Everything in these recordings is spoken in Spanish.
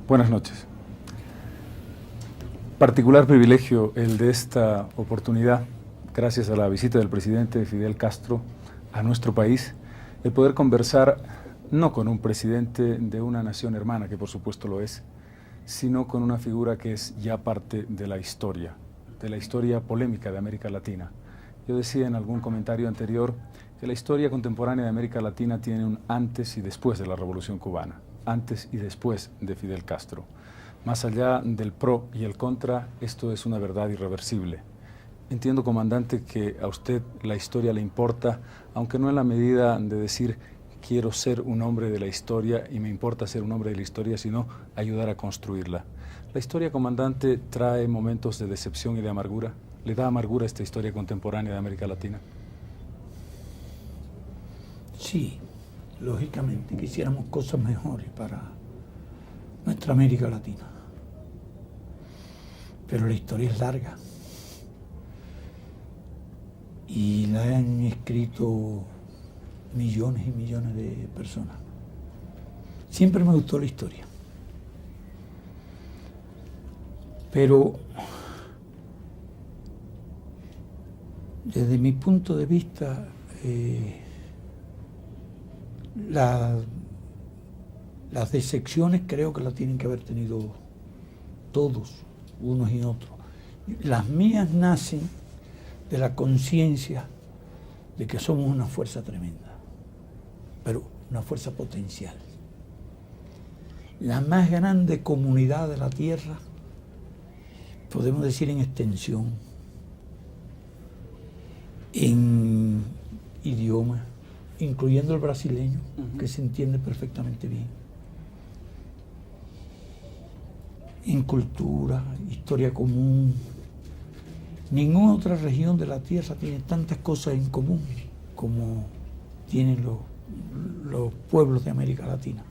Buenas noches. Particular privilegio el de esta oportunidad, gracias a la visita del presidente Fidel Castro a nuestro país, el poder conversar no con un presidente de una nación hermana, que por supuesto lo es, sino con una figura que es ya parte de la historia polémica de América Latina. Yo decía en algún comentario anterior que la historia contemporánea de América Latina tiene un antes y después de la Revolución Cubana, antes y después de Fidel Castro. Más allá del pro y el contra, esto es una verdad irreversible. Entiendo, comandante, que a usted la historia le importa, aunque no en la medida de decir quiero ser un hombre de la historia y me importa ser un hombre de la historia, sino ayudar a construirla. ¿La historia, comandante, trae momentos de decepción y de amargura? ¿Le da amargura esta historia contemporánea de América Latina? Sí, lógicamente quisiéramos cosas mejores para nuestra América Latina. Pero la historia es larga. Y la han escrito millones y millones de personas. Siempre me gustó la historia. Pero desde mi punto de vista, las decepciones creo que las tienen que haber tenido todos, unos y otros. Las mías nacen de la conciencia de que somos una fuerza tremenda, pero una fuerza potencial. La más grande comunidad de la Tierra, podemos decir en extensión, en idioma, incluyendo el brasileño, que se entiende perfectamente bien, en cultura, historia común. Ninguna otra región de la Tierra tiene tantas cosas en común como tienen los pueblos de América Latina.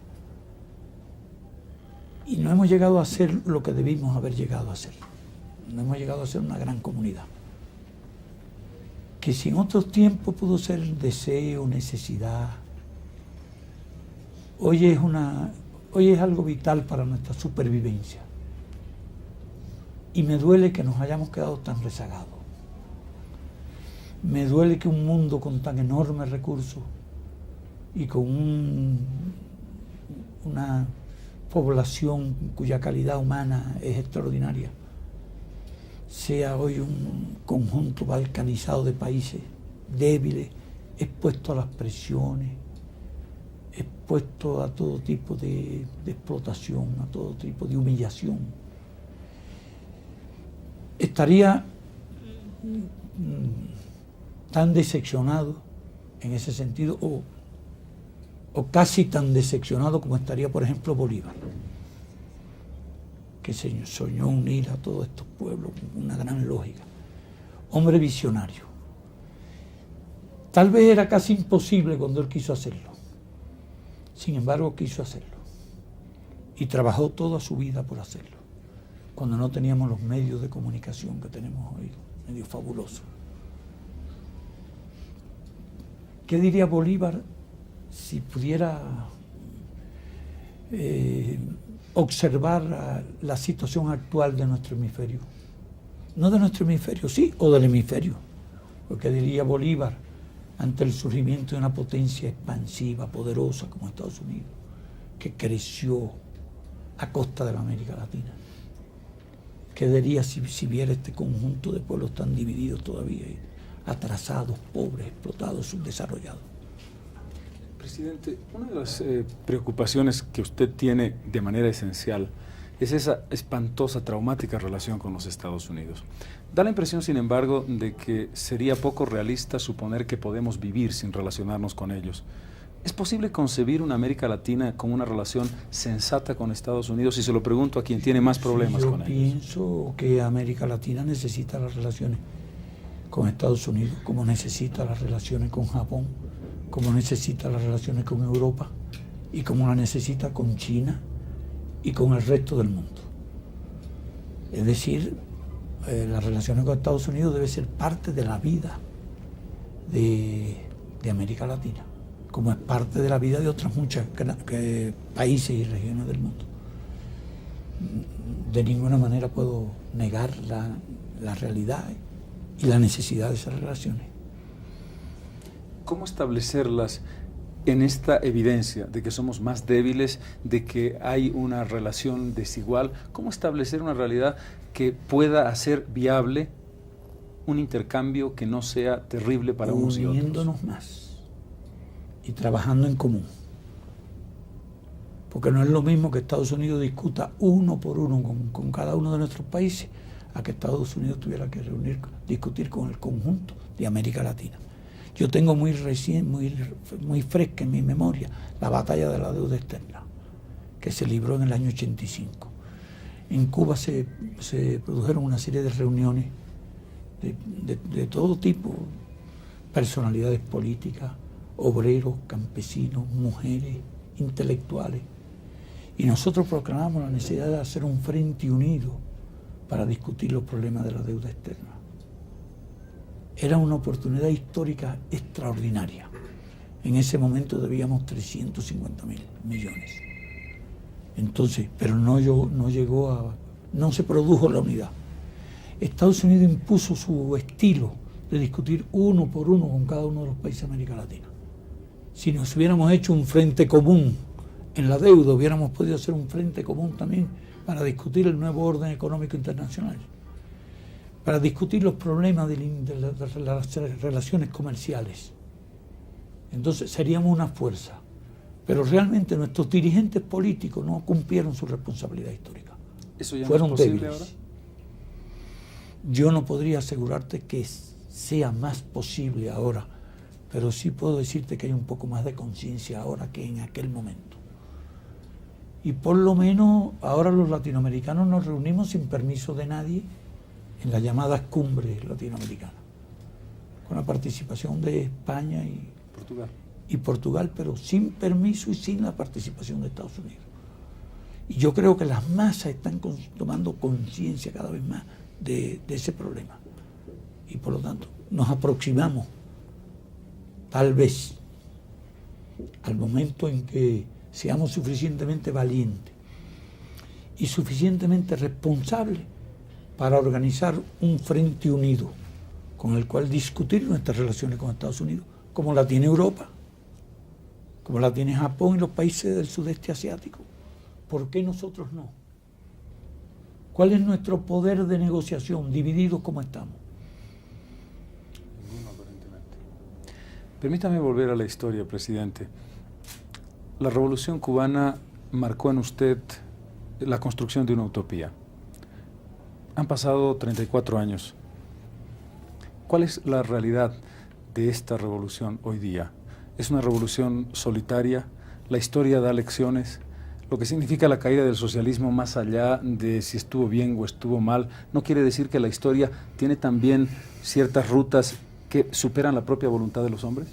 Y no hemos llegado a ser lo que debimos haber llegado a ser. No hemos llegado a ser una gran comunidad. Que si en otros tiempos pudo ser deseo, necesidad, hoy es algo vital para nuestra supervivencia. Y me duele que nos hayamos quedado tan rezagados. Me duele que un mundo con tan enormes recursos y con una población cuya calidad humana es extraordinaria, sea hoy un conjunto balcanizado de países débiles, expuesto a las presiones, expuesto a todo tipo de explotación, a todo tipo de humillación. Estaría tan decepcionado en ese sentido, o casi tan decepcionado como estaría, por ejemplo, Bolívar, que soñó unir a todos estos pueblos con una gran lógica. Hombre visionario. Tal vez era casi imposible cuando él quiso hacerlo. Sin embargo, quiso hacerlo. Y trabajó toda su vida por hacerlo, cuando no teníamos los medios de comunicación que tenemos hoy, medios fabulosos. ¿Qué diría Bolívar si pudiera observar la situación actual de nuestro hemisferio? No de nuestro hemisferio, sí, o del hemisferio. Porque diría Bolívar ante el surgimiento de una potencia expansiva, poderosa como Estados Unidos, que creció a costa de la América Latina. ¿Qué diría si viera este conjunto de pueblos tan divididos todavía, atrasados, pobres, explotados, subdesarrollados? Presidente, una de las preocupaciones que usted tiene de manera esencial es esa espantosa, traumática relación con los Estados Unidos. Da la impresión, sin embargo, de que sería poco realista suponer que podemos vivir sin relacionarnos con ellos. ¿Es posible concebir una América Latina con una relación sensata con Estados Unidos? Y se lo pregunto a quien tiene más problemas con ellos. Yo pienso que América Latina necesita las relaciones con Estados Unidos, como necesita las relaciones con Japón, como necesita las relaciones con Europa y como las necesita con China y con el resto del mundo. Es decir, las relaciones con Estados Unidos deben ser parte de la vida de América Latina, como es parte de la vida de otras muchas países y regiones del mundo. de ninguna manera puedo negar la realidad y la necesidad de esas relaciones. ¿Cómo establecerlas en esta evidencia de que somos más débiles, de que hay una relación desigual? ¿Cómo establecer una realidad que pueda hacer viable un intercambio que no sea terrible para unos y otros? Uniéndonos más y trabajando en común. Porque no es lo mismo que Estados Unidos discuta uno por uno con cada uno de nuestros países, a que Estados Unidos tuviera que discutir con el conjunto de América Latina. Yo tengo muy fresca en mi memoria la batalla de la deuda externa, que se libró en el año 85. En Cuba se produjeron una serie de reuniones de todo tipo, personalidades políticas, obreros, campesinos, mujeres, intelectuales. Y nosotros proclamamos la necesidad de hacer un frente unido para discutir los problemas de la deuda externa. Era una oportunidad histórica extraordinaria. En ese momento debíamos 350.000 millones. Entonces, pero no se produjo la unidad. Estados Unidos impuso su estilo de discutir uno por uno con cada uno de los países de América Latina. Si nos hubiéramos hecho un frente común en la deuda, hubiéramos podido hacer un frente común también para discutir el nuevo orden económico internacional, para discutir los problemas de las relaciones comerciales. Entonces seríamos una fuerza, pero realmente nuestros dirigentes políticos no cumplieron su responsabilidad histórica. ¿Eso ya Fueron no es posible débiles. ahora? Yo no podría asegurarte que sea más posible ahora, pero sí puedo decirte que hay un poco más de conciencia ahora que en aquel momento. Y por lo menos ahora los latinoamericanos nos reunimos sin permiso de nadie en las llamadas cumbres latinoamericanas, con la participación de España y Portugal, pero sin permiso y sin la participación de Estados Unidos. Y yo creo que las masas están tomando conciencia cada vez más de ese problema. Y por lo tanto nos aproximamos, tal vez, al momento en que seamos suficientemente valientes y suficientemente responsables para organizar un frente unido con el cual discutir nuestras relaciones con Estados Unidos, como la tiene Europa, como la tiene Japón y los países del sudeste asiático. ¿Por qué nosotros no? ¿Cuál es nuestro poder de negociación, divididos como estamos? Ninguno, aparentemente. Permítame volver a la historia, presidente. La Revolución Cubana marcó en usted la construcción de una utopía. Han pasado 34 años. ¿Cuál es la realidad de esta revolución hoy día? ¿Es una revolución solitaria? ¿La historia da lecciones? Lo que significa la caída del socialismo, más allá de si estuvo bien o estuvo mal, ¿no quiere decir que la historia tiene también ciertas rutas que superan la propia voluntad de los hombres?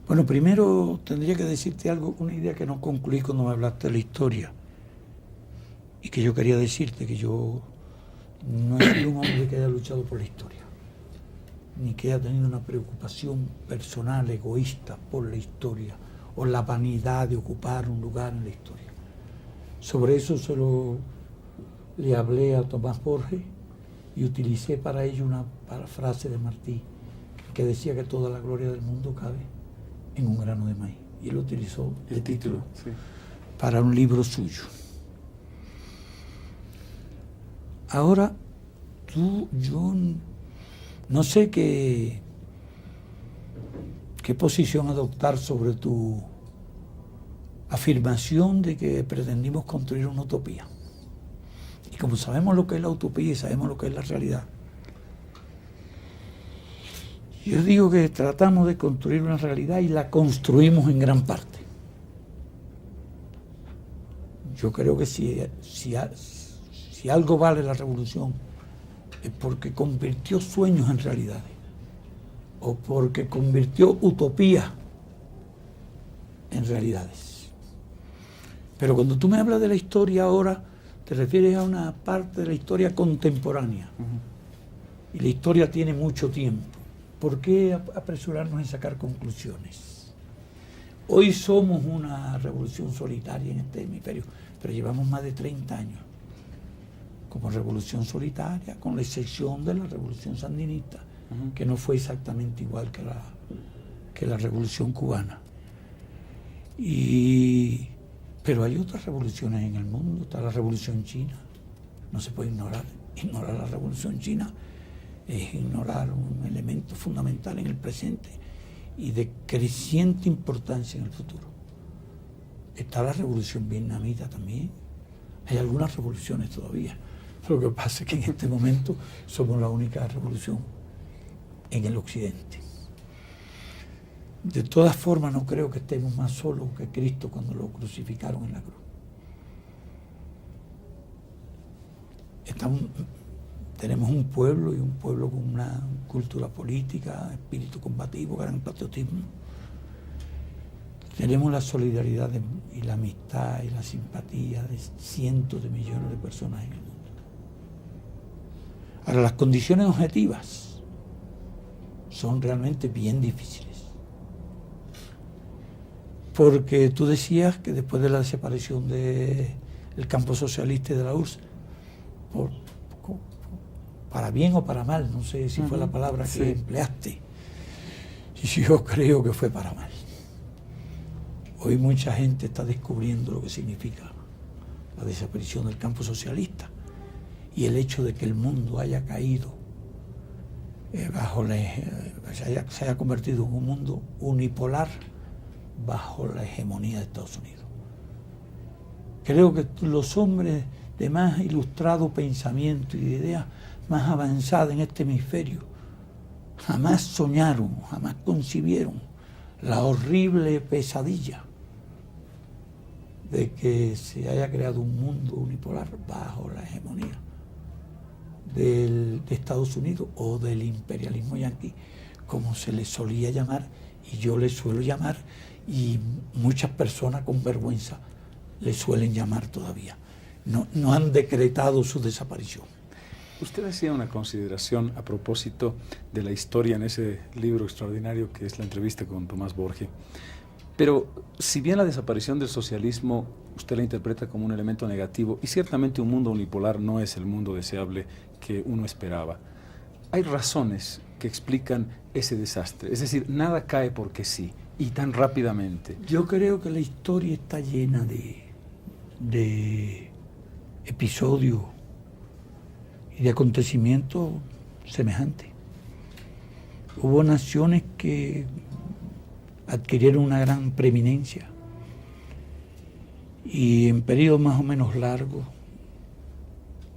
Bueno, primero tendría que decirte algo, una idea que no concluí cuando me hablaste de la historia, y que yo quería decirte que yo no he sido un hombre que haya luchado por la historia, ni que haya tenido una preocupación personal, egoísta por la historia, o la vanidad de ocupar un lugar en la historia. Sobre eso le hablé a Tomás Borges y utilicé para ello una frase de Martí, que decía que toda la gloria del mundo cabe en un grano de maíz. Y él utilizó el título sí, para un libro suyo. Ahora, yo no sé qué posición adoptar sobre tu afirmación de que pretendimos construir una utopía. Y como sabemos lo que es la utopía y sabemos lo que es la realidad, yo digo que tratamos de construir una realidad y la construimos en gran parte. Yo creo que si algo vale la revolución es porque convirtió sueños en realidades, o porque convirtió utopía en realidades. Pero cuando tú me hablas de la historia ahora, te refieres a una parte de la historia contemporánea. Y la historia tiene mucho tiempo. ¿Por qué apresurarnos en sacar conclusiones? Hoy somos una revolución solitaria en este hemisferio, pero llevamos más de 30 años como revolución solitaria, con la excepción de la revolución sandinista, que no fue exactamente igual que la revolución cubana. Pero hay otras revoluciones en el mundo. Está la revolución china, no se puede ignorar. Ignorar la revolución china es ignorar un elemento fundamental en el presente y de creciente importancia en el futuro. Está la revolución vietnamita también. Hay algunas revoluciones todavía. Lo que pasa es que en este momento somos la única revolución en el occidente. De todas formas, no creo que estemos más solos que Cristo cuando lo crucificaron en la cruz. Tenemos un pueblo, y un pueblo con una cultura política, espíritu combativo, gran patriotismo. Tenemos la solidaridad y la amistad y la simpatía de cientos de millones de personas en el mundo. Ahora, las condiciones objetivas son realmente bien difíciles. Porque tú decías que después de la desaparición del campo socialista y de la URSS, para bien o para mal, no sé si fue la palabra que empleaste, y yo creo que fue para mal. Hoy mucha gente está descubriendo lo que significa la desaparición del campo socialista y el hecho de que el mundo haya caído se haya convertido en un mundo unipolar bajo la hegemonía de Estados Unidos. Creo que los hombres de más ilustrado pensamiento y de ideas más avanzadas en este hemisferio jamás soñaron, jamás concibieron la horrible pesadilla de que se haya creado un mundo unipolar bajo la hegemonía de Estados Unidos o del imperialismo yanqui, como se le solía llamar, y yo le suelo llamar, y muchas personas con vergüenza le suelen llamar todavía. No han decretado su desaparición. Usted hacía una consideración a propósito de la historia en ese libro extraordinario que es la entrevista con Tomás Borge. Pero si bien la desaparición del socialismo usted la interpreta como un elemento negativo, y ciertamente un mundo unipolar no es el mundo deseable que uno esperaba, hay razones que explican ese desastre. Es decir, nada cae porque sí, y tan rápidamente. Yo creo que la historia está llena de episodios y de acontecimientos semejantes. Hubo naciones que adquirieron una gran preeminencia y en periodos más o menos largos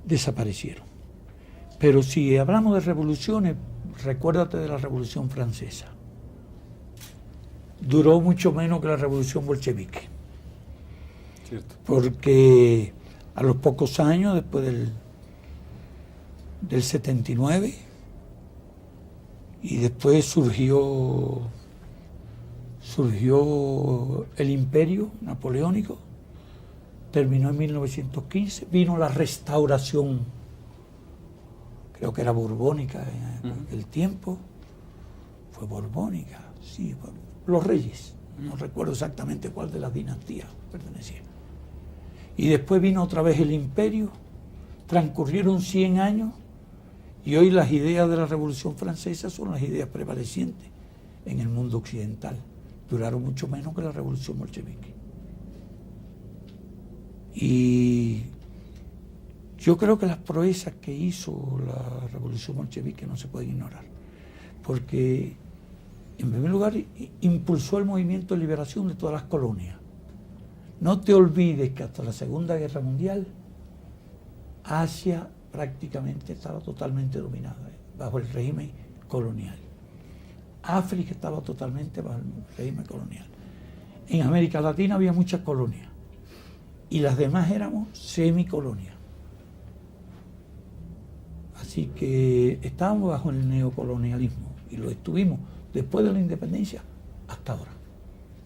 desaparecieron. Pero si hablamos de revoluciones, recuérdate de la Revolución Francesa. Duró mucho menos que la Revolución Bolchevique. Cierto. Porque a los pocos años, después del 79, y después surgió el imperio napoleónico, terminó en 1915, vino la restauración, creo que era borbónica en aquel tiempo, fue borbónica, sí, los reyes, no recuerdo exactamente cuál de las dinastías pertenecía. Y después vino otra vez el imperio, transcurrieron 100 años, y hoy las ideas de la Revolución Francesa son las ideas prevalecientes en el mundo occidental. Duraron mucho menos que la Revolución Bolchevique. Y yo creo que las proezas que hizo la Revolución Bolchevique no se pueden ignorar, porque en primer lugar impulsó el movimiento de liberación de todas las colonias. No te olvides que hasta la Segunda Guerra Mundial Asia prácticamente estaba totalmente dominada bajo el régimen colonial. África estaba totalmente bajo el régimen colonial. En América Latina había muchas colonias y las demás éramos semicolonias. Así que estábamos bajo el neocolonialismo y lo estuvimos después de la independencia hasta ahora,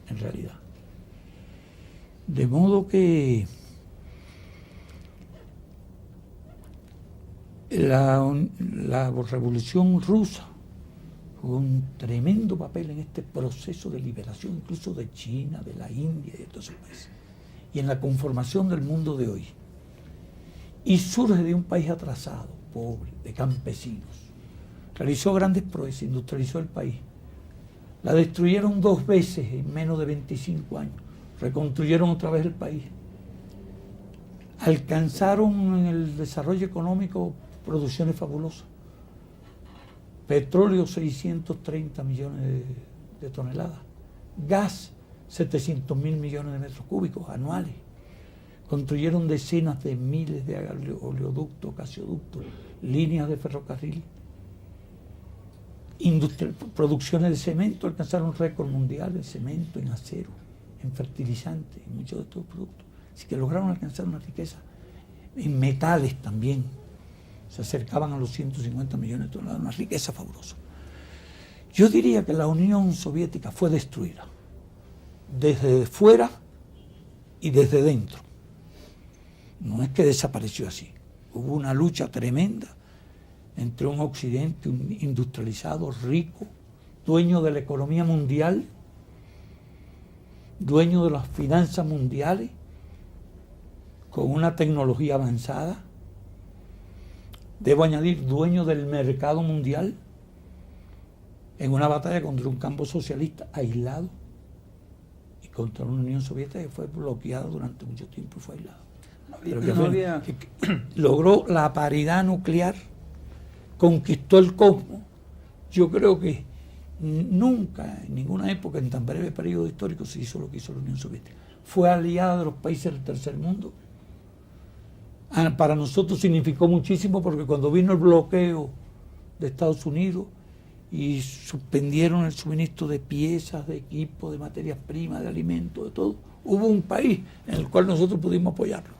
en realidad. De modo que la Revolución Rusa jugó un tremendo papel en este proceso de liberación, incluso de China, de la India y de todos esos países, y en la conformación del mundo de hoy. Y surge de un país atrasado, pobre, de campesinos. Realizó grandes proezas, industrializó el país. La destruyeron 2 veces en menos de 25 años. Reconstruyeron otra vez el país. Alcanzaron en el desarrollo económico producciones fabulosas. Petróleo, 630 millones de toneladas. Gas, 700.000 millones de metros cúbicos anuales. Construyeron decenas de miles de oleoductos, gasoductos, líneas de ferrocarril. Producciones de cemento, alcanzaron récord mundial en cemento, en acero, en fertilizantes, en muchos de estos productos. Así que lograron alcanzar una riqueza. En metales también. Se acercaban a los 150 millones de toneladas, una riqueza fabulosa. Yo diría que la Unión Soviética fue destruida desde fuera y desde dentro. No es que desapareció así. Hubo una lucha tremenda entre un occidente industrializado, rico, dueño de la economía mundial, dueño de las finanzas mundiales, con una tecnología avanzada. Debo añadir, dueño del mercado mundial, en una batalla contra un campo socialista aislado y contra una Unión Soviética que fue bloqueada durante mucho tiempo y fue aislada. Pero que logró la paridad nuclear, conquistó el cosmos. Yo creo que nunca, en ninguna época, en tan breve periodo histórico, se hizo lo que hizo la Unión Soviética. Fue aliada de los países del tercer mundo. Para nosotros significó muchísimo porque cuando vino el bloqueo de Estados Unidos y suspendieron el suministro de piezas, de equipos, de materias primas, de alimentos, de todo, hubo un país en el cual nosotros pudimos apoyarlo,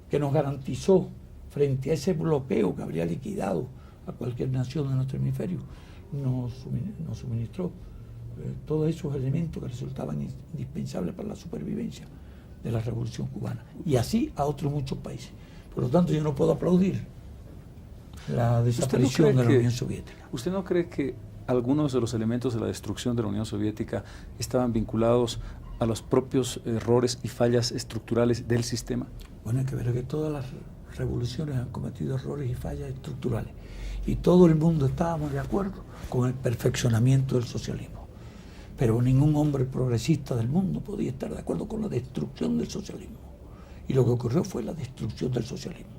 que nos garantizó frente a ese bloqueo que habría liquidado a cualquier nación de nuestro hemisferio, nos suministró todos esos elementos que resultaban indispensables para la supervivencia de la Revolución Cubana, y así a otros muchos países. Por lo tanto, yo no puedo aplaudir la desaparición de la Unión Soviética. ¿Usted no cree que algunos de los elementos de la destrucción de la Unión Soviética estaban vinculados a los propios errores y fallas estructurales del sistema? Bueno, hay que ver que todas las revoluciones han cometido errores y fallas estructurales, y todo el mundo estábamos de acuerdo con el perfeccionamiento del socialismo. Pero ningún hombre progresista del mundo podía estar de acuerdo con la destrucción del socialismo. Y lo que ocurrió fue la destrucción del socialismo.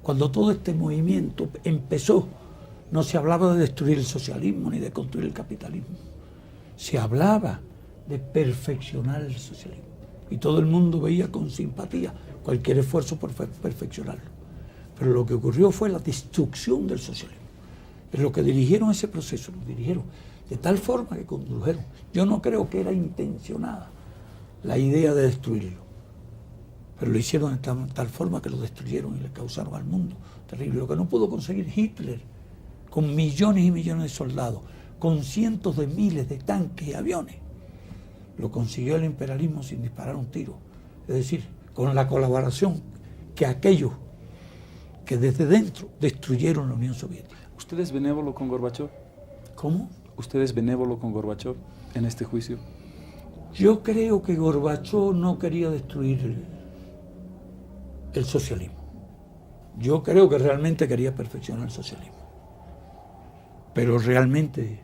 Cuando todo este movimiento empezó, no se hablaba de destruir el socialismo ni de construir el capitalismo. Se hablaba de perfeccionar el socialismo. Y todo el mundo veía con simpatía cualquier esfuerzo por perfeccionarlo. Pero lo que ocurrió fue la destrucción del socialismo. Es lo que dirigieron ese proceso, lo dirigieron de tal forma que condujeron. Yo no creo que era intencionada la idea de destruirlo, pero lo hicieron de tal forma que lo destruyeron y le causaron al mundo terrible. Lo que no pudo conseguir Hitler, con millones y millones de soldados, con cientos de miles de tanques y aviones, lo consiguió el imperialismo sin disparar un tiro. Es decir, con la colaboración que aquellos que desde dentro destruyeron la Unión Soviética. ¿Usted es benévolo con Gorbachov? ¿Cómo? ¿Usted es benévolo con Gorbachov en este juicio? Yo creo que Gorbachov no quería destruir el socialismo. Yo creo que realmente quería perfeccionar el socialismo. Pero realmente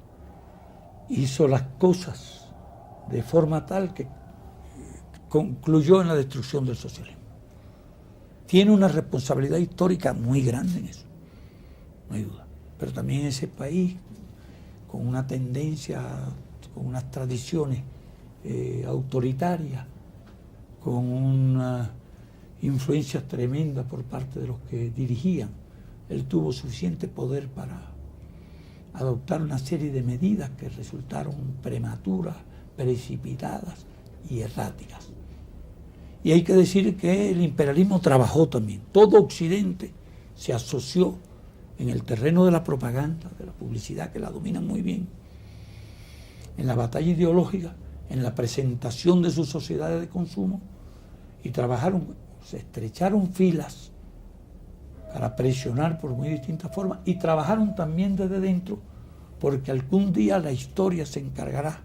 hizo las cosas de forma tal que concluyó en la destrucción del socialismo. Tiene una responsabilidad histórica muy grande en eso, no hay duda. Pero también ese país, con una tendencia, con unas tradiciones autoritarias, con una influencia tremenda por parte de los que dirigían, él tuvo suficiente poder para adoptar una serie de medidas que resultaron prematuras, precipitadas y erráticas. Y hay que decir que el imperialismo trabajó también. Todo Occidente se asoció en el terreno de la propaganda, de la publicidad, que la dominan muy bien, en la batalla ideológica, en la presentación de sus sociedades de consumo, y trabajaron, se estrecharon filas para presionar por muy distintas formas, y trabajaron también desde dentro porque algún día la historia se encargará,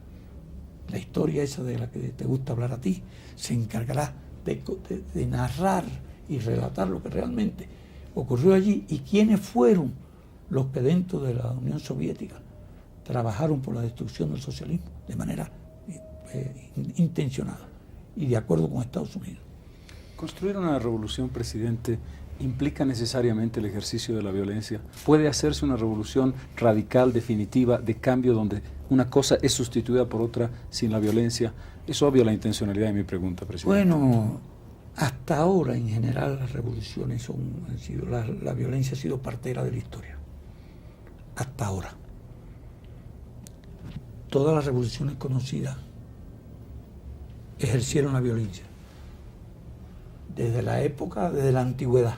la historia esa de la que te gusta hablar a ti, se encargará de narrar y relatar lo que realmente ocurrió allí y quiénes fueron los que dentro de la Unión Soviética trabajaron por la destrucción del socialismo de manera intencionada y de acuerdo con Estados Unidos. Construir una revolución, presidente, implica necesariamente el ejercicio de la violencia. ¿Puede hacerse una revolución radical, definitiva, de cambio, donde una cosa es sustituida por otra sin la violencia? Es obvia la intencionalidad de mi pregunta, presidente. Bueno, hasta ahora en general las revoluciones la violencia ha sido partera de la historia. Hasta ahora. Todas las revoluciones conocidas ejercieron la violencia. Desde la antigüedad,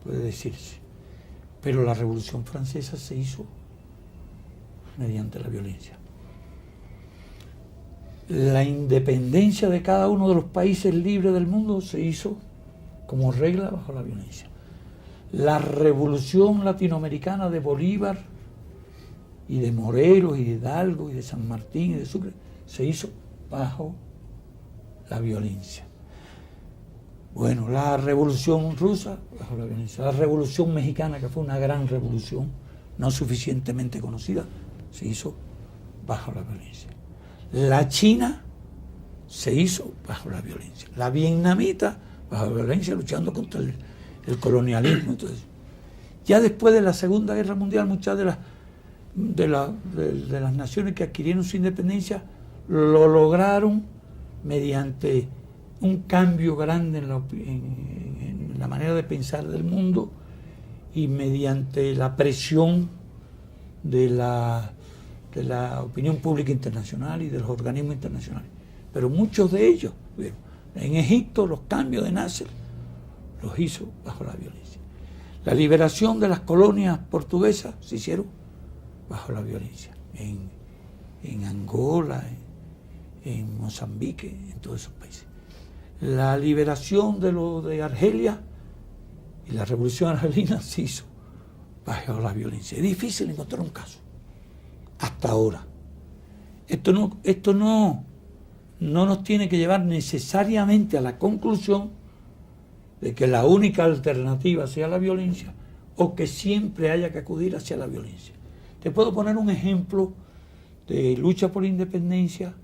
puede decirse. Pero la Revolución Francesa se hizo mediante la violencia. La independencia de cada uno de los países libres del mundo se hizo como regla bajo la violencia. La Revolución Latinoamericana de Bolívar y de Morelos y de Hidalgo y de San Martín y de Sucre se hizo bajo la violencia. Bueno, la Revolución Rusa, bajo la violencia. La Revolución Mexicana, que fue una gran revolución, no suficientemente conocida, se hizo bajo la violencia. La China se hizo bajo la violencia. La vietnamita, bajo la violencia, luchando contra el colonialismo. Entonces, ya después de la Segunda Guerra Mundial, muchas de las naciones que adquirieron su independencia lo lograron mediante un cambio grande en la manera de pensar del mundo y mediante la presión de la opinión pública internacional y de los organismos internacionales. Pero muchos de ellos, en Egipto los cambios de Nasser los hizo bajo la violencia. La liberación de las colonias portuguesas se hicieron bajo la violencia. En Angola, en Mozambique, en todos esos países. La liberación de Argelia y la revolución argelina se hizo bajo la violencia. Es difícil encontrar un caso hasta ahora. Esto no nos tiene que llevar necesariamente a la conclusión de que la única alternativa sea la violencia o que siempre haya que acudir hacia la violencia. Te puedo poner un ejemplo de lucha por la independencia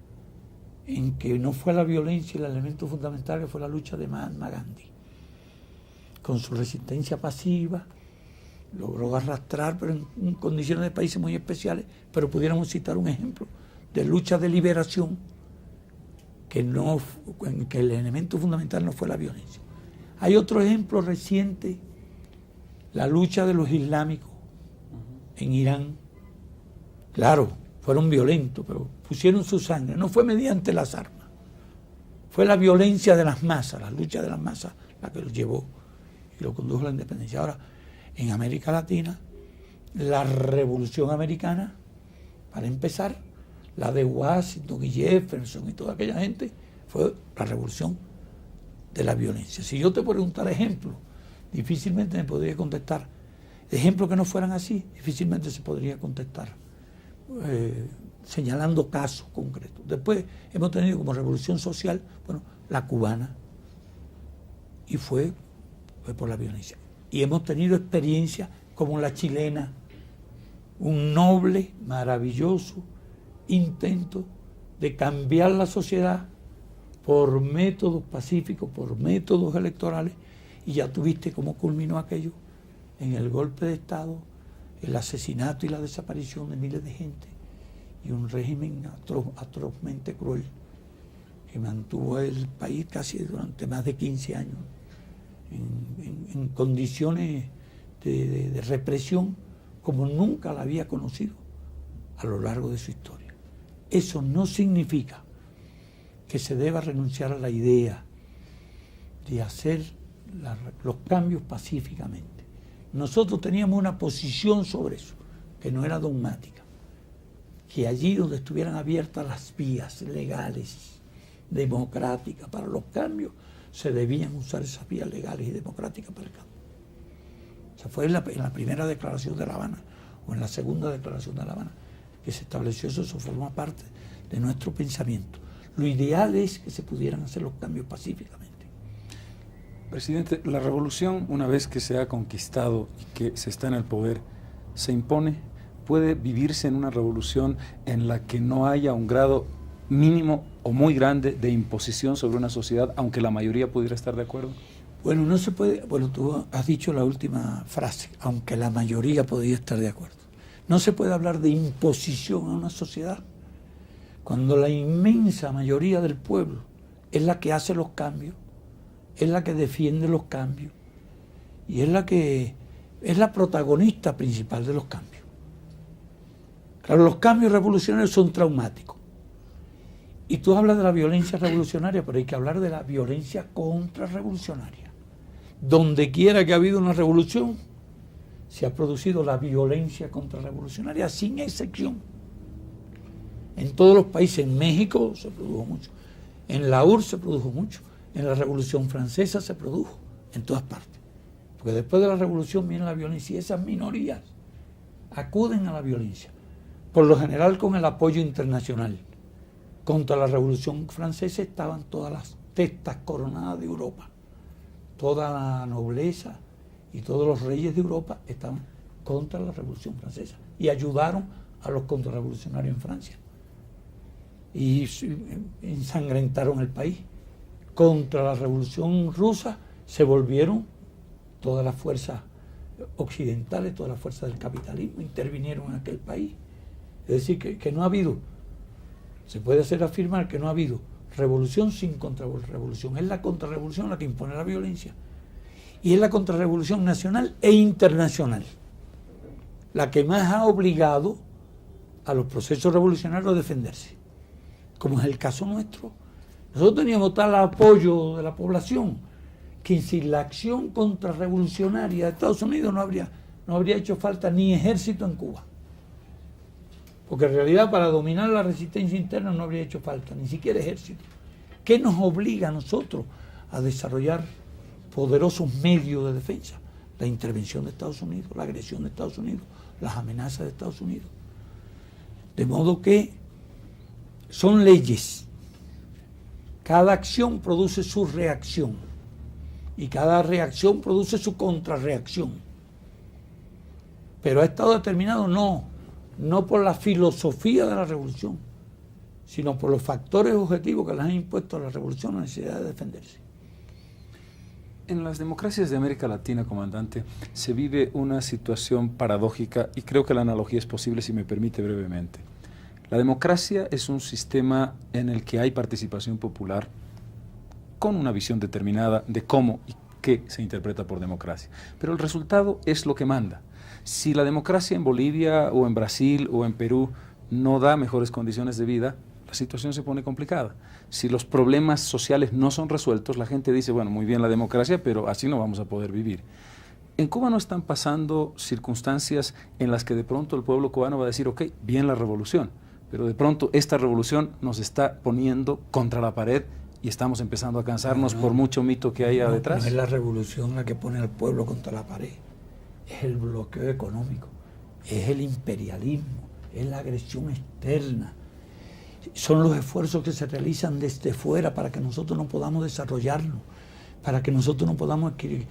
en que no fue la violencia el elemento fundamental, que fue la lucha de Mahatma Gandhi. Con su resistencia pasiva, logró arrastrar, pero en condiciones de países muy especiales, pero pudiéramos citar un ejemplo de lucha de liberación en que el elemento fundamental no fue la violencia. Hay otro ejemplo reciente, la lucha de los islámicos en Irán. Claro, fueron violentos, pero pusieron su sangre. No fue mediante las armas. Fue la violencia de las masas, la lucha de las masas, la que los llevó y lo condujo a la independencia. Ahora, en América Latina, la Revolución Americana, para empezar, la de Washington y Jefferson y toda aquella gente, fue la revolución de la violencia. Si yo te preguntara ejemplos, difícilmente me podría contestar. Ejemplos que no fueran así, difícilmente se podría contestar. Señalando casos concretos. Después hemos tenido como revolución social, la cubana, y fue por la violencia. Y hemos tenido experiencias como la chilena, un noble, maravilloso intento de cambiar la sociedad por métodos pacíficos, por métodos electorales, y ya tuviste cómo culminó aquello en el golpe de Estado, el asesinato y la desaparición de miles de gente y un régimen atrozmente cruel que mantuvo el país casi durante más de 15 años en condiciones de represión como nunca la había conocido a lo largo de su historia. Eso no significa que se deba renunciar a la idea de hacer los cambios pacíficamente. Nosotros teníamos una posición sobre eso, que no era dogmática, que allí donde estuvieran abiertas las vías legales, democráticas para los cambios, se debían usar esas vías legales y democráticas para el cambio. O sea, fue en la primera declaración de La Habana, o en la segunda declaración de La Habana, que se estableció eso forma parte de nuestro pensamiento. Lo ideal es que se pudieran hacer los cambios pacíficamente. Presidente, la revolución, una vez que se ha conquistado y que se está en el poder, se impone, puede vivirse en una revolución en la que no haya un grado mínimo o muy grande de imposición sobre una sociedad, aunque la mayoría pudiera estar de acuerdo. Bueno, no se puede, bueno, tú has dicho la última frase, aunque la mayoría podría estar de acuerdo. No se puede hablar de imposición a una sociedad cuando la inmensa mayoría del pueblo es la que hace los cambios, es la que defiende los cambios y es la que es la protagonista principal de los cambios. Claro, los cambios revolucionarios son traumáticos. Y tú hablas de la violencia revolucionaria, pero hay que hablar de la violencia contrarrevolucionaria. Donde quiera que ha habido una revolución, se ha producido la violencia contrarrevolucionaria, sin excepción. En todos los países, en México se produjo mucho, en la URSS se produjo mucho, en la Revolución Francesa se produjo, en todas partes. Porque después de la revolución viene la violencia y esas minorías acuden a la violencia, por lo general con el apoyo internacional. Contra la Revolución Francesa estaban todas las testas coronadas de Europa, toda la nobleza y todos los reyes de Europa estaban contra la Revolución Francesa y ayudaron a los contrarrevolucionarios en Francia y ensangrentaron el país. Contra la Revolución Rusa se volvieron todas las fuerzas occidentales, todas las fuerzas del capitalismo, intervinieron en aquel país. Es decir, que no ha habido, se puede hacer afirmar que no ha habido revolución sin contrarrevolución. Es la contrarrevolución la que impone la violencia. Y es la contrarrevolución nacional e internacional la que más ha obligado a los procesos revolucionarios a defenderse, como es el caso nuestro. Nosotros teníamos tal apoyo de la población que sin la acción contrarrevolucionaria de Estados Unidos no habría hecho falta ni ejército en Cuba. Porque en realidad para dominar la resistencia interna no habría hecho falta, ni siquiera ejército. ¿Qué nos obliga a nosotros a desarrollar poderosos medios de defensa? La intervención de Estados Unidos, la agresión de Estados Unidos, las amenazas de Estados Unidos. De modo que son leyes. Cada acción produce su reacción y cada reacción produce su contrarreacción. Pero ha estado determinado no por la filosofía de la revolución, sino por los factores objetivos que les han impuesto a la revolución la necesidad de defenderse. En las democracias de América Latina, comandante, se vive una situación paradójica y creo que la analogía es posible si me permite brevemente. La democracia es un sistema en el que hay participación popular con una visión determinada de cómo y qué se interpreta por democracia, pero el resultado es lo que manda. Si la democracia en Bolivia o en Brasil o en Perú no da mejores condiciones de vida, la situación se pone complicada. Si los problemas sociales no son resueltos, la gente dice, bueno, muy bien la democracia, pero así no vamos a poder vivir. En Cuba no están pasando circunstancias en las que de pronto el pueblo cubano va a decir, ok, bien la revolución, pero de pronto esta revolución nos está poniendo contra la pared y estamos empezando a cansarnos por mucho mito que haya detrás. No es la revolución la que pone al pueblo contra la pared, es el bloqueo económico, es el imperialismo, es la agresión externa. Son los esfuerzos que se realizan desde fuera para que nosotros no podamos desarrollarnos, para que nosotros no podamos adquirir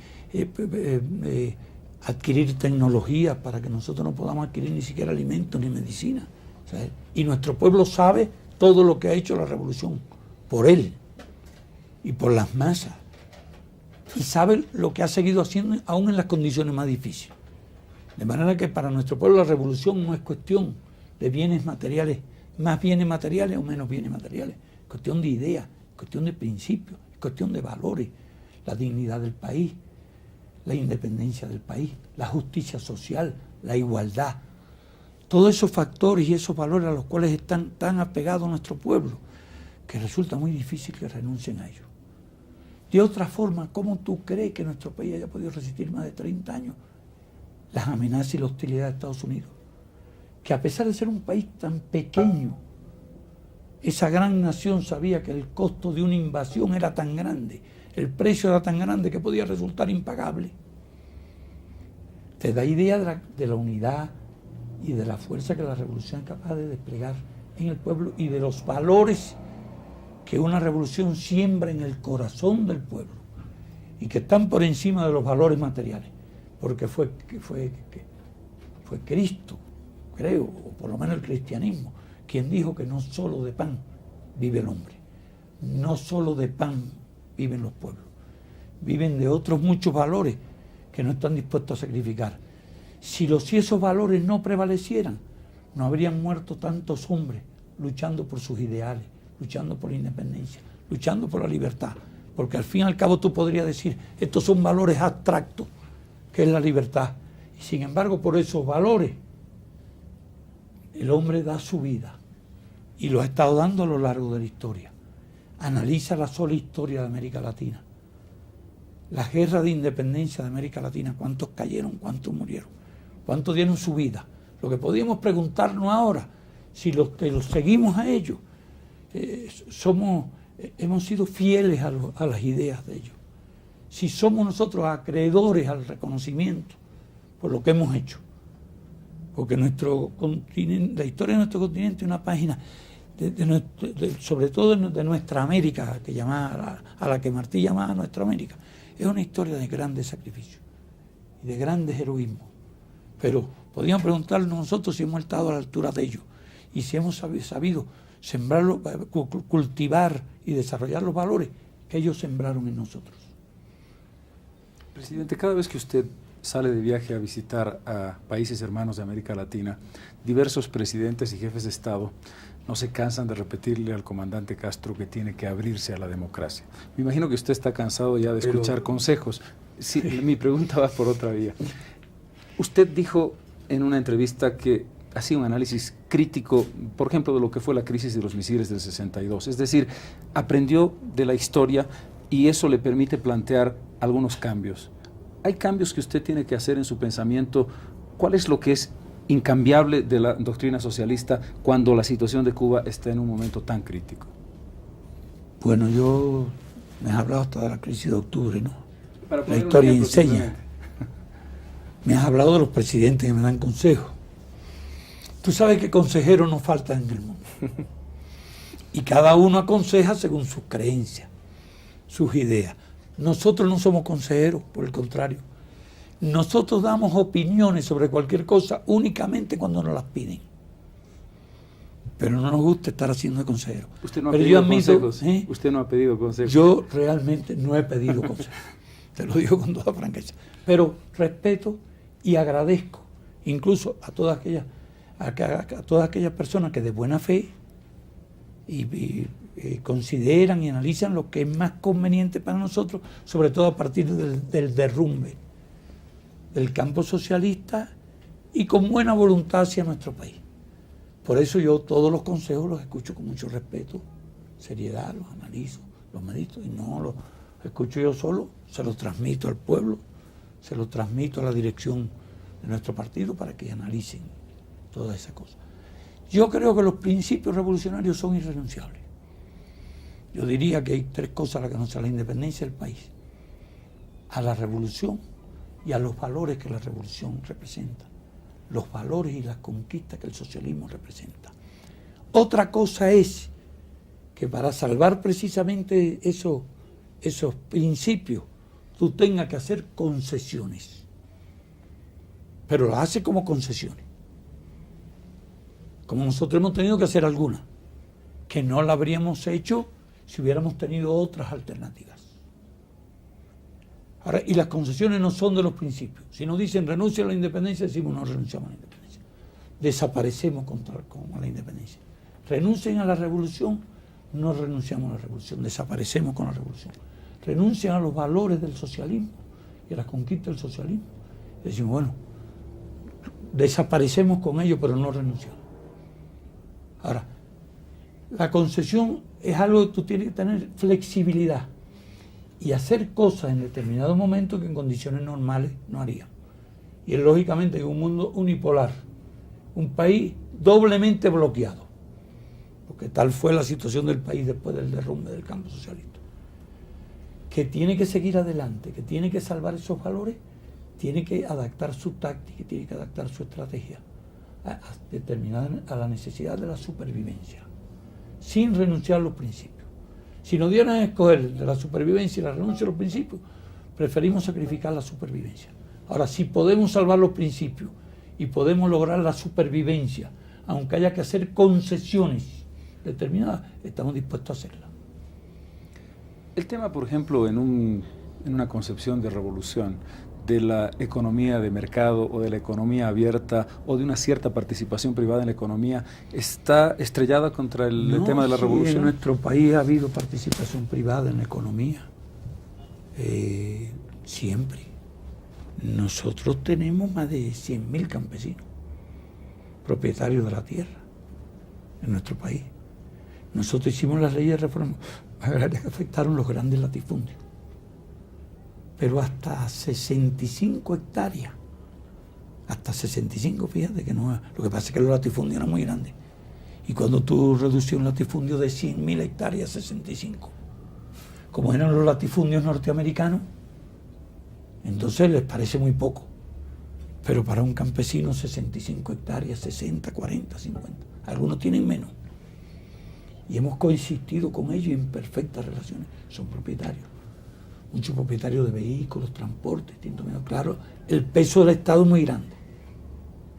tecnología, para que nosotros no podamos adquirir ni siquiera alimentos ni medicina. ¿Sabes? Y nuestro pueblo sabe todo lo que ha hecho la revolución por él y por las masas. Y sabe lo que ha seguido haciendo aún en las condiciones más difíciles. De manera que para nuestro pueblo la revolución no es cuestión de bienes materiales, más bienes materiales o menos bienes materiales. Es cuestión de ideas, es cuestión de principios, es cuestión de valores, la dignidad del país, la independencia del país, la justicia social, la igualdad. Todos esos factores y esos valores a los cuales están tan apegados nuestro pueblo, que resulta muy difícil que renuncien a ellos. De otra forma, ¿cómo tú crees que nuestro país haya podido resistir más de 30 años las amenazas y la hostilidad de Estados Unidos? Que a pesar de ser un país tan pequeño, esa gran nación sabía que el costo de una invasión era tan grande, el precio era tan grande que podía resultar impagable. Te da idea de la unidad, y de la fuerza que la revolución es capaz de desplegar en el pueblo y de los valores que una revolución siembra en el corazón del pueblo y que están por encima de los valores materiales, porque fue Cristo, creo, o por lo menos el cristianismo, quien dijo que no solo de pan vive el hombre, no solo de pan viven los pueblos, viven de otros muchos valores que no están dispuestos a sacrificar. Si esos valores no prevalecieran, no habrían muerto tantos hombres luchando por sus ideales, luchando por la independencia, luchando por la libertad, porque al fin y al cabo tú podrías decir, estos son valores abstractos, que es la libertad, y sin embargo por esos valores el hombre da su vida, y lo ha estado dando a lo largo de la historia. Analiza la sola historia de América Latina, las guerras de independencia de América Latina, cuántos cayeron, cuántos murieron, cuántos dieron su vida. Lo que podríamos preguntarnos ahora, si los que los seguimos a ellos, hemos sido fieles a las ideas de ellos, si somos nosotros acreedores al reconocimiento por lo que hemos hecho, porque nuestro continente, la historia de nuestro continente es una página, sobre todo de nuestra América, a la que Martí llamaba nuestra América, es una historia de grandes sacrificios y de grandes heroísmos, pero podríamos preguntarnos nosotros si hemos estado a la altura de ellos y si hemos sabido sembrarlo, cultivar y desarrollar los valores que ellos sembraron en nosotros. Presidente, cada vez que usted sale de viaje a visitar a países hermanos de América Latina, diversos presidentes y jefes de Estado no se cansan de repetirle al comandante Castro que tiene que abrirse a la democracia. Me imagino que usted está cansado ya de escuchar consejos. Sí, mi pregunta va por otra vía. Usted dijo en una entrevista que hacía un análisis crítico, por ejemplo, de lo que fue la crisis de los misiles del 62. Es decir, aprendió de la historia y eso le permite plantear algunos cambios. Hay cambios que usted tiene que hacer en su pensamiento. ¿Cuál es lo que es incambiable de la doctrina socialista cuando la situación de Cuba está en un momento tan crítico? Bueno, me has hablado hasta de la crisis de octubre, ¿no? La historia enseña. Me has hablado de los presidentes que me dan consejos. Tú sabes que consejeros no faltan en el mundo. Y cada uno aconseja según sus creencias, sus ideas. Nosotros no somos consejeros, por el contrario. Nosotros damos opiniones sobre cualquier cosa únicamente cuando nos las piden. Pero no nos gusta estar haciendo de consejero. Usted no ha pedido consejos. Usted no ha pedido consejos. Yo realmente no he pedido consejos. Te lo digo con toda franqueza. Pero respeto y agradezco incluso a todas aquellas personas que de buena fe y consideran y analizan lo que es más conveniente para nosotros, sobre todo a partir del derrumbe del campo socialista y con buena voluntad hacia nuestro país. Por eso yo todos los consejos los escucho con mucho respeto, seriedad, los analizo, los medito y no los escucho yo solo, se los transmito al pueblo, se los transmito a la dirección de nuestro partido para que analicen todas esas cosas. Yo creo que los principios revolucionarios son irrenunciables. Yo diría que hay tres cosas a las que nos a la independencia del país, a la revolución y a los valores que la revolución representa, los valores y las conquistas que el socialismo representa. Otra cosa es que para salvar precisamente esos principios tú tengas que hacer concesiones, pero las haces como concesiones, como nosotros hemos tenido que hacer algunas, que no la habríamos hecho si hubiéramos tenido otras alternativas. Ahora, y las concesiones no son de los principios. Si nos dicen renuncia a la independencia, decimos no renunciamos a la independencia. Desaparecemos con la independencia. Renuncien a la revolución, no renunciamos a la revolución, desaparecemos con la revolución. Renuncian a los valores del socialismo y a las conquistas del socialismo. Y decimos, bueno, desaparecemos con ellos, pero no renunciamos. Ahora, la concesión es algo que tú tienes que tener flexibilidad y hacer cosas en determinados momentos que en condiciones normales no harían. Y es lógicamente en un mundo unipolar, un país doblemente bloqueado, porque tal fue la situación del país después del derrumbe del campo socialista, que tiene que seguir adelante, que tiene que salvar esos valores, tiene que adaptar su táctica, tiene que adaptar su estrategia determinada a la necesidad de la supervivencia, sin renunciar a los principios. Si nos dieran a escoger de la supervivencia y la renuncia a los principios, preferimos sacrificar la supervivencia. Ahora, si podemos salvar los principios y podemos lograr la supervivencia, aunque haya que hacer concesiones determinadas, estamos dispuestos a hacerlas. El tema, por ejemplo, en una concepción de revolución, de la economía de mercado o de la economía abierta o de una cierta participación privada en la economía, ¿está estrellada contra el tema de la revolución? En nuestro país ha habido participación privada en la economía, siempre. Nosotros tenemos más de 100.000 campesinos, propietarios de la tierra, en nuestro país. Nosotros hicimos las leyes de reforma agrarias que afectaron los grandes latifundios, pero hasta 65 hectáreas, hasta 65, fíjate que no, lo que pasa es que los latifundios eran muy grandes, y cuando tú reducías un latifundio de 100.000 hectáreas a 65, como eran los latifundios norteamericanos, entonces les parece muy poco, pero para un campesino 65 hectáreas, 60, 40, 50, algunos tienen menos, y hemos coexistido con ellos en perfectas relaciones, son propietarios. Muchos propietarios de vehículos, transportes, distintos medios. Claro, el peso del Estado es muy grande,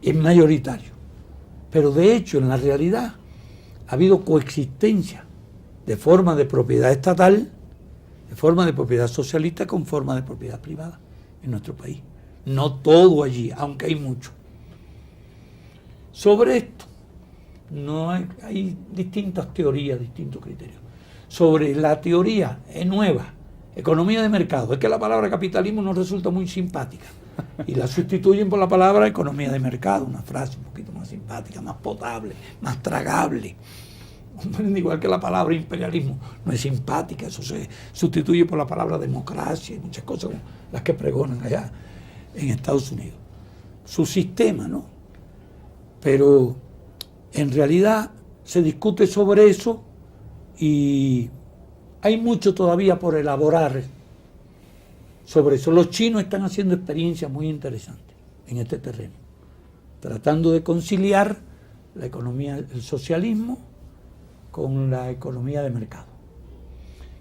es mayoritario. Pero de hecho, en la realidad, ha habido coexistencia de forma de propiedad estatal, de forma de propiedad socialista con forma de propiedad privada en nuestro país. No todo allí, aunque hay mucho. Sobre esto, no hay distintas teorías, distintos criterios. Sobre la teoría nueva, economía de mercado, es que la palabra capitalismo nos resulta muy simpática y la sustituyen por la palabra economía de mercado, una frase un poquito más simpática, más potable, más tragable. Igual que la palabra imperialismo no es simpática, eso se sustituye por la palabra democracia y muchas cosas como las que pregonan allá en Estados Unidos. Su sistema, ¿no? Pero en realidad se discute sobre eso y hay mucho todavía por elaborar sobre eso. Los chinos están haciendo experiencias muy interesantes en este terreno, tratando de conciliar la economía, el socialismo con la economía de mercado.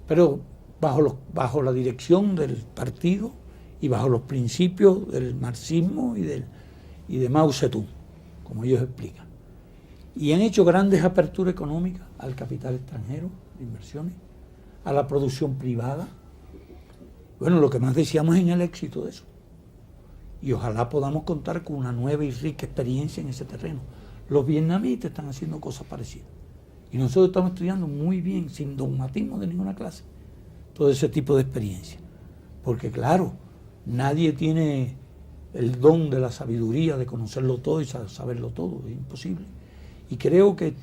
Pero bajo la dirección del partido y bajo los principios del marxismo y de Mao Zedong, como ellos explican. Y han hecho grandes aperturas económicas al capital extranjero, de inversiones, a la producción privada. Bueno, lo que más deseamos es en el éxito de eso. Y ojalá podamos contar con una nueva y rica experiencia en ese terreno. Los vietnamitas están haciendo cosas parecidas. Y nosotros estamos estudiando muy bien, sin dogmatismo de ninguna clase, todo ese tipo de experiencia. Porque claro, nadie tiene el don de la sabiduría de conocerlo todo y saberlo todo, es imposible. Y creo que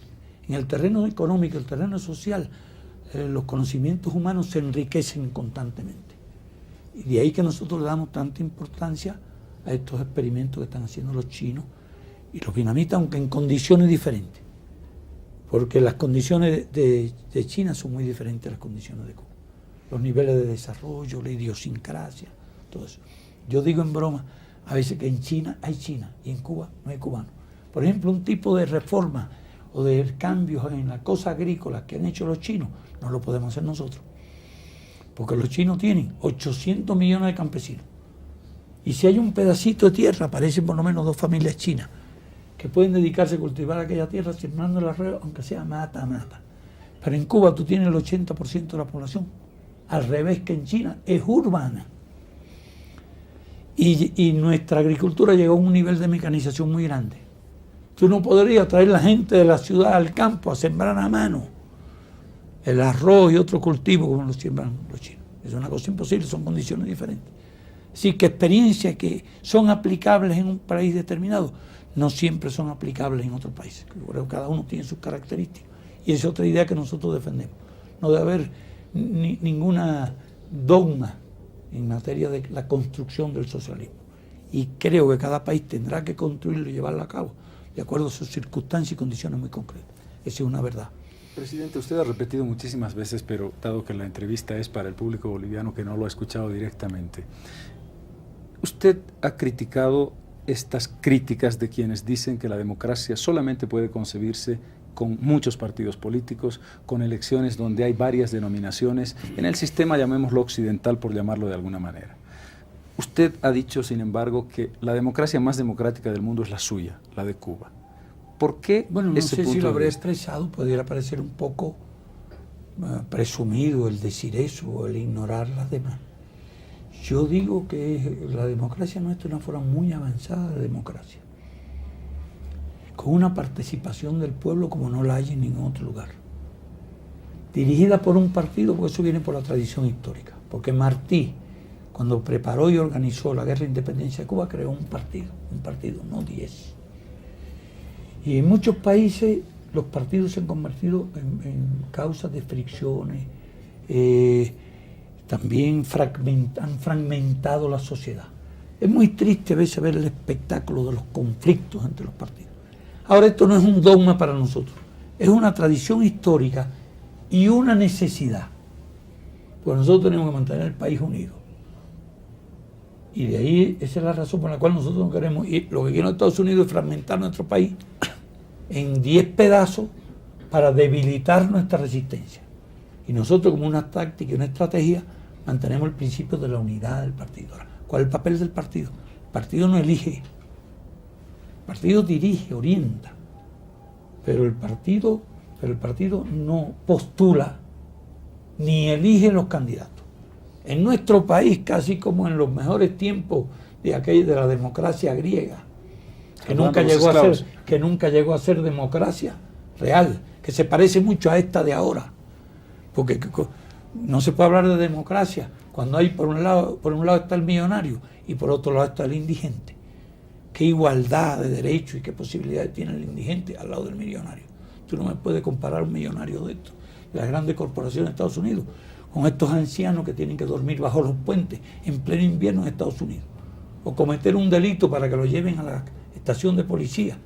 en el terreno económico, el terreno social, los conocimientos humanos se enriquecen constantemente. Y de ahí que nosotros le damos tanta importancia a estos experimentos que están haciendo los chinos y los vietnamitas, aunque en condiciones diferentes. Porque las condiciones de China son muy diferentes a las condiciones de Cuba. Los niveles de desarrollo, la idiosincrasia, todo eso. Yo digo en broma a veces que en China hay China y en Cuba no hay cubano. Por ejemplo, un tipo de reforma o de cambios en las cosas agrícolas que han hecho los chinos, no lo podemos hacer nosotros. Porque los chinos tienen 800 millones de campesinos. Y si hay un pedacito de tierra, aparecen por lo menos 2 familias chinas que pueden dedicarse a cultivar aquella tierra sembrando el arroyo, aunque sea mata. Pero en Cuba tú tienes el 80% de la población, al revés que en China, es urbana. Y nuestra agricultura llegó a un nivel de mecanización muy grande. Tú no podrías traer la gente de la ciudad al campo a sembrar a mano el arroz y otro cultivo como lo siembran los chinos. Es una cosa imposible, son condiciones diferentes. Así que experiencias que son aplicables en un país determinado no siempre son aplicables en otros países. Yo creo que cada uno tiene sus características. Y esa es otra idea que nosotros defendemos. No debe haber ninguna dogma en materia de la construcción del socialismo. Y creo que cada país tendrá que construirlo y llevarlo a cabo de acuerdo a sus circunstancias y condiciones muy concretas. Esa es una verdad. Presidente, usted ha repetido muchísimas veces, pero dado que la entrevista es para el público boliviano que no lo ha escuchado directamente, usted ha criticado estas críticas de quienes dicen que la democracia solamente puede concebirse con muchos partidos políticos, con elecciones donde hay varias denominaciones, en el sistema, llamémoslo occidental, por llamarlo de alguna manera. Usted ha dicho, sin embargo, que la democracia más democrática del mundo es la suya, la de Cuba. ¿Por qué Bueno, no ese sé si punto lo de habré vista? expresado, pudiera parecer un poco presumido el decir eso o el ignorar las demás. Yo digo que la democracia nuestra es una forma muy avanzada de democracia, con una participación del pueblo como no la hay en ningún otro lugar, dirigida por un partido, porque eso viene por la tradición histórica, porque Martí, cuando preparó y organizó la guerra de independencia de Cuba, creó un partido, no 10. Y en muchos países los partidos se han convertido en causas de fricciones, también han fragmentado la sociedad. Es muy triste a veces ver el espectáculo de los conflictos entre los partidos. Ahora, esto no es un dogma para nosotros, es una tradición histórica y una necesidad, pues nosotros tenemos que mantener el país unido. Y de ahí, esa es la razón por la cual nosotros no queremos ir. Lo que quieren Estados Unidos es fragmentar nuestro país en 10 pedazos para debilitar nuestra resistencia. Y nosotros, como una táctica y una estrategia, mantenemos el principio de la unidad del partido. Ahora, ¿cuál es el papel del partido? El partido no elige, el partido dirige, orienta, pero el partido no postula ni elige los candidatos. En nuestro país, casi como en los mejores tiempos de la democracia griega, que nunca llegó a ser democracia real, que se parece mucho a esta de ahora, porque no se puede hablar de democracia cuando hay por un lado está el millonario y por otro lado está el indigente. Qué igualdad de derechos y qué posibilidades tiene el indigente al lado del millonario. Tú no me puedes comparar un millonario de estos, de las grandes corporaciones de Estados Unidos, con estos ancianos que tienen que dormir bajo los puentes en pleno invierno en Estados Unidos, o cometer un delito para que lo lleven a la estación de policía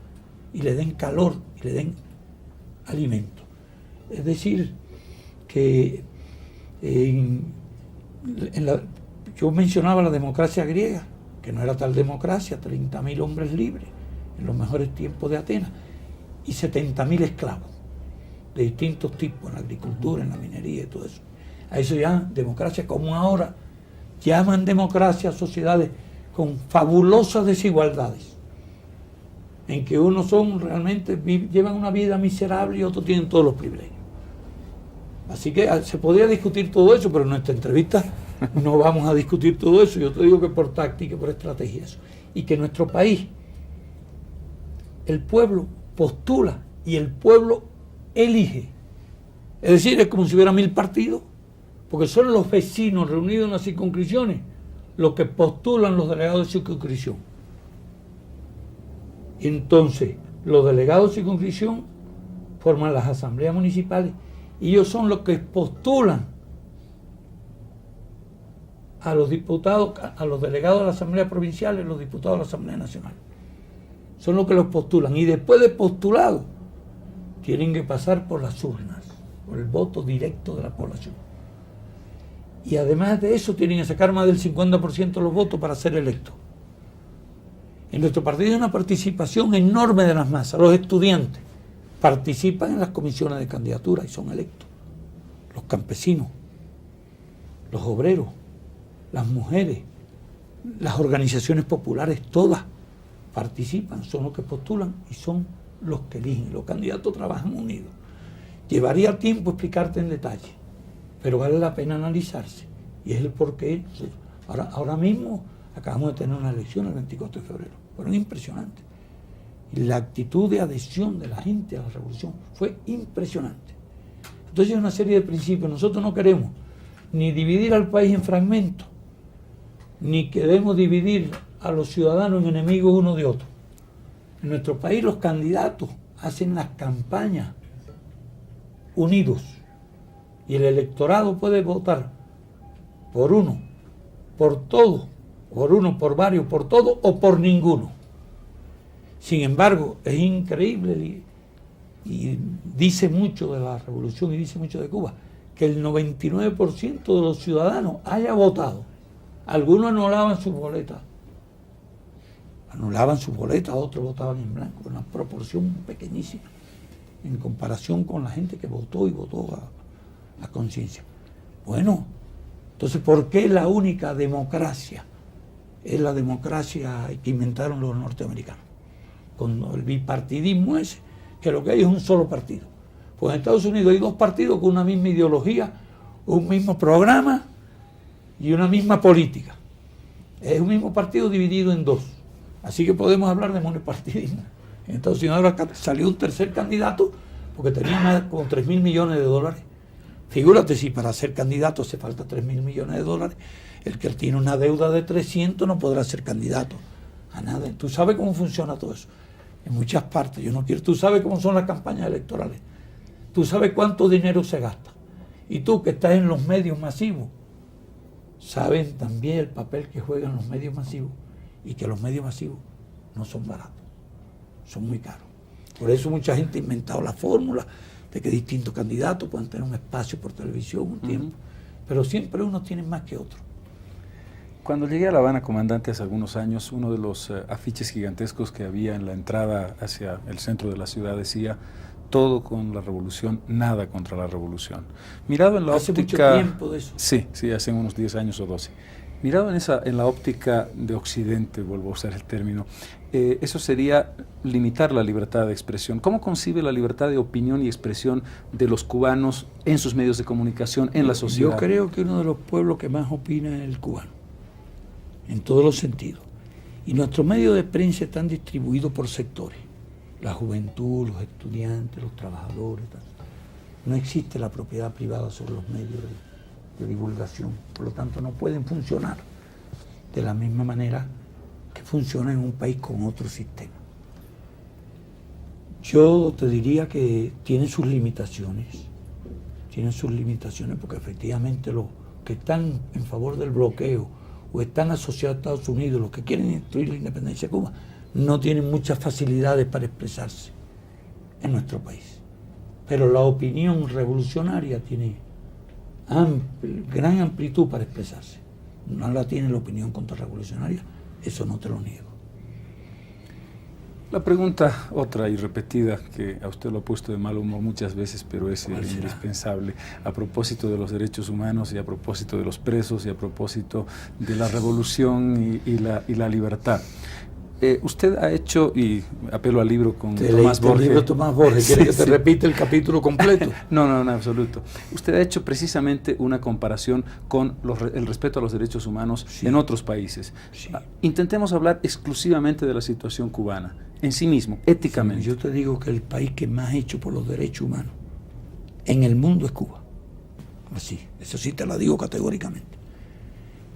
y le den calor y le den alimento. Es decir, que yo mencionaba la democracia griega, que no era tal democracia, 30.000 hombres libres en los mejores tiempos de Atenas y 70.000 esclavos de distintos tipos en la agricultura, en la minería y todo eso. A eso llaman democracia, como ahora llaman democracia a sociedades con fabulosas desigualdades, en que unos llevan una vida miserable y otros tienen todos los privilegios. Así que se podría discutir todo eso, pero en nuestra entrevista no vamos a discutir todo eso. Yo te digo que por táctica, por estrategia eso. Y que en nuestro país el pueblo postula y el pueblo elige. Es decir, es como si hubiera 1000 partidos, porque son los vecinos reunidos en las circunscripciones los que postulan los delegados de circunscripción. Y entonces, los delegados de circunscripción forman las asambleas municipales y ellos son los que postulan a los diputados, a los delegados de la Asamblea Provincial y los diputados de la Asamblea Nacional. Son los que los postulan. Y después de postulado, tienen que pasar por las urnas, por el voto directo de la población. Y además de eso, tienen que sacar más del 50% de los votos para ser electos. En nuestro partido hay una participación enorme de las masas. Los estudiantes participan en las comisiones de candidatura y son electos. Los campesinos, los obreros, las mujeres, las organizaciones populares, todas participan, son los que postulan y son los que eligen. Los candidatos trabajan unidos. Llevaría tiempo explicarte en detalle, pero vale la pena analizarse. Y es el porqué. Ahora mismo acabamos de tener una elección el 24 de febrero. Fueron impresionantes. Y la actitud de adhesión de la gente a la revolución fue impresionante. Entonces hay una serie de principios. Nosotros no queremos ni dividir al país en fragmentos, ni queremos dividir a los ciudadanos en enemigos uno de otro. En nuestro país los candidatos hacen las campañas unidos y el electorado puede votar por uno, por todo, por uno, por varios, por todo o por ninguno. Sin embargo, es increíble y dice mucho de la revolución y dice mucho de Cuba, que el 99% de los ciudadanos haya votado. Algunos anulaban sus boletas anulaban sus boletas, otros votaban en blanco, una proporción pequeñísima en comparación con la gente que votó y votó a conciencia. Bueno, entonces, ¿por qué la única democracia es la democracia que inventaron los norteamericanos? Con el bipartidismo ese, que lo que hay es un solo partido. Pues en Estados Unidos hay dos partidos con una misma ideología, un mismo programa y una misma política. Es un mismo partido dividido en dos. Así que podemos hablar de monopartidismo. En Estados Unidos ahora salió un tercer candidato porque tenía más como 3.000 millones de dólares. Figúrate, si para ser candidato hace falta 3.000 millones de dólares, el que tiene una deuda de 300 no podrá ser candidato a nada. Tú sabes cómo funciona todo eso. En muchas partes, tú sabes cómo son las campañas electorales. Tú sabes cuánto dinero se gasta. Y tú que estás en los medios masivos, sabes también el papel que juegan los medios masivos y que los medios masivos no son baratos, son muy caros. Por eso mucha gente ha inventado la fórmula de que distintos candidatos puedan tener un espacio por televisión un tiempo, pero siempre unos tienen más que otros. Cuando llegué a La Habana, comandante, hace algunos años, uno de los afiches gigantescos que había en la entrada hacia el centro de la ciudad decía: todo con la revolución, nada contra la revolución. Mirado en la hace óptica... mucho tiempo de eso. Sí, hace unos 10 años o 12. Mirado en la óptica de Occidente, vuelvo a usar el término, eso sería limitar la libertad de expresión. ¿Cómo concibe la libertad de opinión y expresión de los cubanos en sus medios de comunicación, en la sociedad? Yo creo que uno de los pueblos que más opina es el cubano, en todos los sentidos. Y nuestros medios de prensa están distribuidos por sectores. La juventud, los estudiantes, los trabajadores. Tal. No existe la propiedad privada sobre los medios de divulgación. Por lo tanto, no pueden funcionar de la misma manera que funciona en un país con otro sistema. Yo te diría que tiene sus limitaciones porque efectivamente los que están en favor del bloqueo o están asociados a Estados Unidos, los que quieren destruir la independencia de Cuba, no tienen muchas facilidades para expresarse en nuestro país. Pero la opinión revolucionaria tiene gran amplitud para expresarse. No la tiene la opinión contrarrevolucionaria, eso no te lo niego. La pregunta, otra y repetida, que a usted lo ha puesto de mal humor muchas veces, pero es indispensable, a propósito de los derechos humanos y a propósito de los presos y a propósito de la revolución y la libertad. Usted ha hecho, y apelo al libro con Tomás Borges. El libro Tomás Borges, ¿quiere que te repite el capítulo completo? No, en absoluto. Usted ha hecho precisamente una comparación con el respeto a los derechos humanos en otros países. Sí. Intentemos hablar exclusivamente de la situación cubana, en sí mismo, éticamente. Sí, yo te digo que el país que más ha hecho por los derechos humanos en el mundo es Cuba. Así, eso sí te lo digo categóricamente.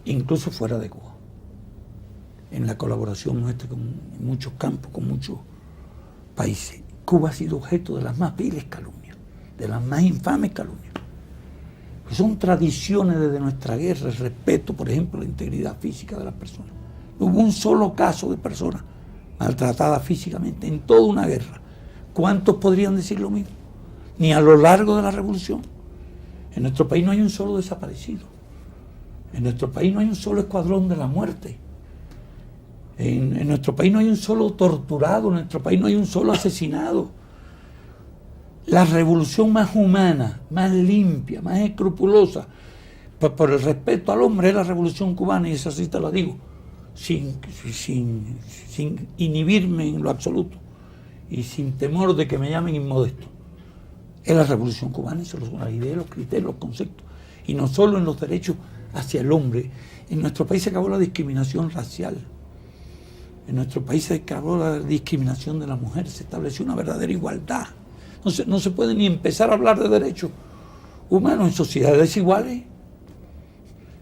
Incluso fuera de Cuba. En la colaboración nuestra con muchos campos, con muchos países. Cuba ha sido objeto de las más viles calumnias, de las más infames calumnias. Pues son tradiciones desde nuestra guerra, el respeto, por ejemplo, a la integridad física de las personas. No hubo un solo caso de personas maltratadas físicamente en toda una guerra. ¿Cuántos podrían decir lo mismo? Ni a lo largo de la revolución. En nuestro país no hay un solo desaparecido. En nuestro país no hay un solo escuadrón de la muerte. En nuestro país no hay un solo torturado, en nuestro país no hay un solo asesinado. La revolución más humana, más limpia, más escrupulosa, por el respeto al hombre, es la revolución cubana, y esa sí te la digo, sin inhibirme en lo absoluto y sin temor de que me llamen inmodesto. Es la revolución cubana, esas son las ideas, los criterios, los conceptos, y no solo en los derechos hacia el hombre. En nuestro país se acabó la discriminación racial. En nuestro país se acabó la discriminación de la mujer, se estableció una verdadera igualdad. No se puede ni empezar a hablar de derechos humanos en sociedades desiguales,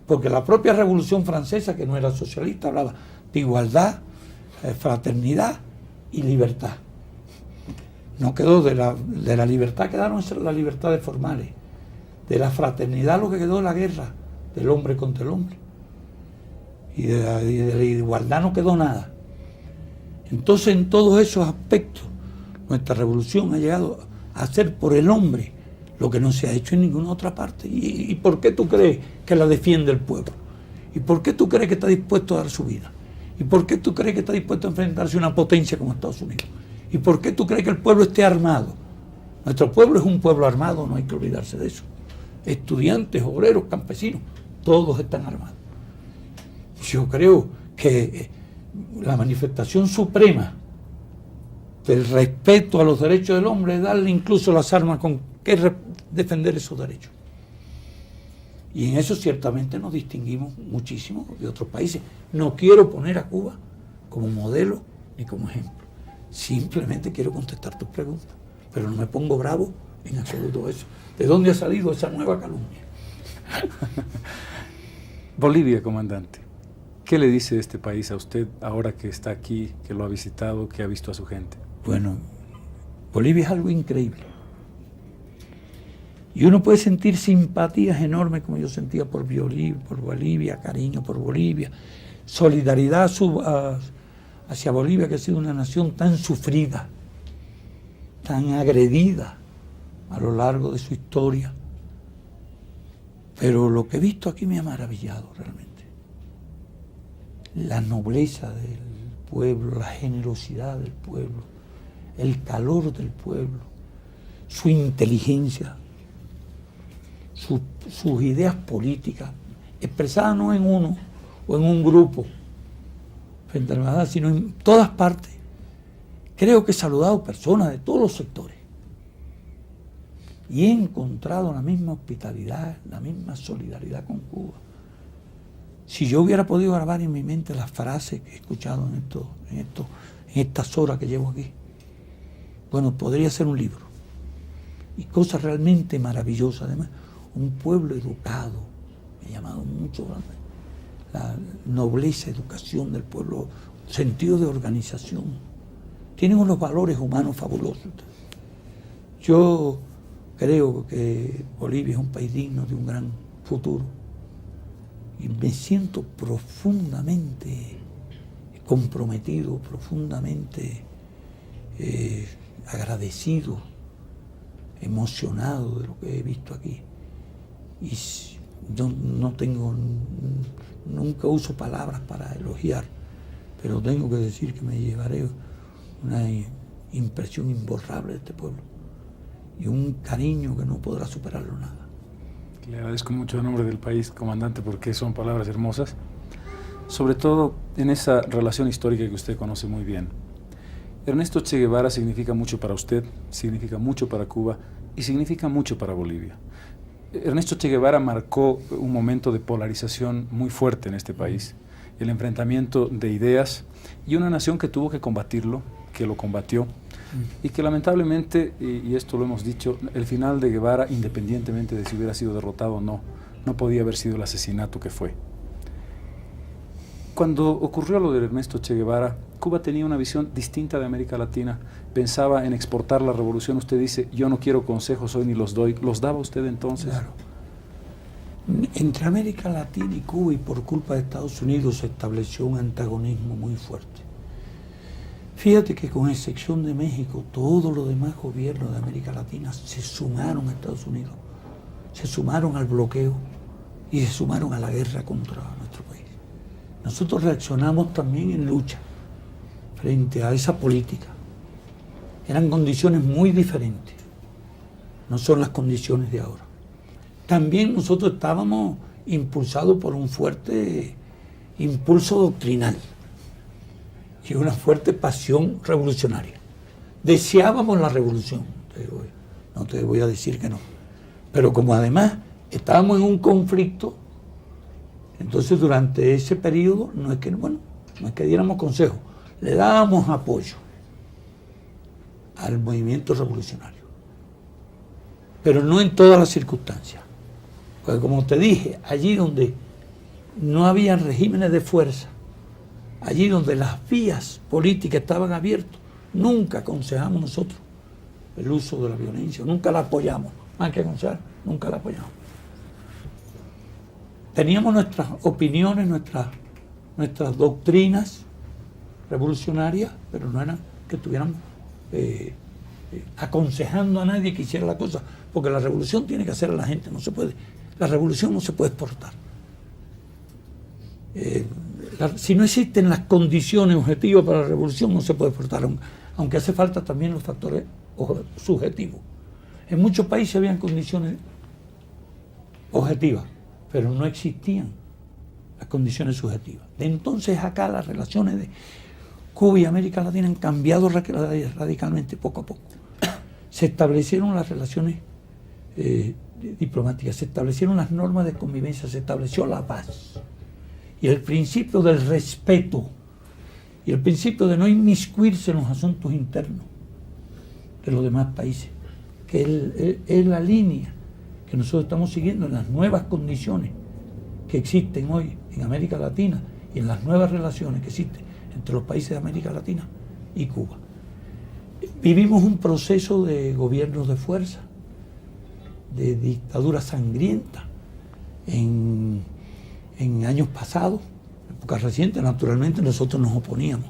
porque la propia Revolución Francesa, que no era socialista, hablaba de igualdad, fraternidad y libertad. No quedó de la libertad, quedaron las libertades formales. De la fraternidad lo que quedó es la guerra del hombre contra el hombre. Y de la igualdad no quedó nada. Entonces, en todos esos aspectos, nuestra revolución ha llegado a hacer por el hombre lo que no se ha hecho en ninguna otra parte. ¿Y por qué tú crees que la defiende el pueblo? ¿Y por qué tú crees que está dispuesto a dar su vida? ¿Y por qué tú crees que está dispuesto a enfrentarse a una potencia como Estados Unidos? ¿Y por qué tú crees que el pueblo esté armado? Nuestro pueblo es un pueblo armado, no hay que olvidarse de eso. Estudiantes, obreros, campesinos, todos están armados. Yo creo que la manifestación suprema del respeto a los derechos del hombre es darle incluso las armas con que defender esos derechos. Y en eso ciertamente nos distinguimos muchísimo de otros países. No quiero poner a Cuba como modelo ni como ejemplo. Simplemente quiero contestar tus preguntas. Pero no me pongo bravo en absoluto eso. ¿De dónde ha salido esa nueva calumnia? Bolivia, comandante. ¿Qué le dice este país a usted ahora que está aquí, que lo ha visitado, que ha visto a su gente? Bueno, Bolivia es algo increíble. Y uno puede sentir simpatías enormes como yo sentía por Bolivia, cariño por Bolivia, solidaridad hacia Bolivia, que ha sido una nación tan sufrida, tan agredida a lo largo de su historia. Pero lo que he visto aquí me ha maravillado realmente. La nobleza del pueblo, la generosidad del pueblo, el calor del pueblo, su inteligencia, sus ideas políticas, expresadas no en uno o en un grupo frente a la verdad, sino en todas partes. Creo que he saludado personas de todos los sectores y he encontrado la misma hospitalidad, la misma solidaridad con Cuba. Si yo hubiera podido grabar en mi mente las frases que he escuchado en estas horas que llevo aquí, bueno, podría ser un libro. Y cosas realmente maravillosas. Además, un pueblo educado, me ha llamado mucho la nobleza, educación del pueblo, sentido de organización. Tienen unos valores humanos fabulosos. Yo creo que Bolivia es un país digno de un gran futuro. Y me siento profundamente comprometido, profundamente agradecido, emocionado de lo que he visto aquí. Y yo nunca uso palabras para elogiar, pero tengo que decir que me llevaré una impresión imborrable de este pueblo y un cariño que no podrá superarlo nada. Le agradezco mucho en nombre del país, comandante, porque son palabras hermosas, sobre todo en esa relación histórica que usted conoce muy bien. Ernesto Che Guevara significa mucho para usted, significa mucho para Cuba y significa mucho para Bolivia. Ernesto Che Guevara marcó un momento de polarización muy fuerte en este país, el enfrentamiento de ideas y una nación que tuvo que combatirlo, que lo combatió, y que lamentablemente, y esto lo hemos dicho, el final de Guevara, independientemente de si hubiera sido derrotado o no, no podía haber sido el asesinato que fue. Cuando ocurrió lo de Ernesto Che Guevara, Cuba tenía una visión distinta de América Latina, pensaba en exportar la revolución. Usted dice, yo no quiero consejos hoy ni los doy. ¿Los daba usted entonces? Claro. Entre América Latina y Cuba, y por culpa de Estados Unidos, se estableció un antagonismo muy fuerte. Fíjate que con excepción de México, todos los demás gobiernos de América Latina se sumaron a Estados Unidos, se sumaron al bloqueo y se sumaron a la guerra contra nuestro país. Nosotros reaccionamos también en lucha frente a esa política. Eran condiciones muy diferentes, no son las condiciones de ahora. También nosotros estábamos impulsados por un fuerte impulso doctrinal y una fuerte pasión revolucionaria. Deseábamos la revolución, no te voy a decir que no, pero como además estábamos en un conflicto, entonces durante ese periodo no es que diéramos consejos, le dábamos apoyo al movimiento revolucionario, pero no en todas las circunstancias, porque como te dije, allí donde no había regímenes de fuerza, allí donde las vías políticas estaban abiertas, nunca aconsejamos nosotros el uso de la violencia, nunca la apoyamos, más que aconsejar, nunca la apoyamos. Teníamos nuestras opiniones, nuestras doctrinas revolucionarias, pero no eran que estuviéramos aconsejando a nadie que hiciera la cosa, porque la revolución tiene que hacer a la gente, la revolución no se puede exportar. si no existen las condiciones objetivas para la revolución, no se puede exportar, aunque hace falta también los factores subjetivos. En muchos países habían condiciones objetivas, pero no existían las condiciones subjetivas. De entonces acá las relaciones de Cuba y América Latina han cambiado radicalmente poco a poco. Se establecieron las relaciones diplomáticas, se establecieron las normas de convivencia, se estableció la paz. Y el principio del respeto y el principio de no inmiscuirse en los asuntos internos de los demás países, que es la línea que nosotros estamos siguiendo en las nuevas condiciones que existen hoy en América Latina y en las nuevas relaciones que existen entre los países de América Latina y Cuba. Vivimos un proceso de gobiernos de fuerza, de dictadura sangrienta en años pasados, en épocas recientes. Naturalmente nosotros nos oponíamos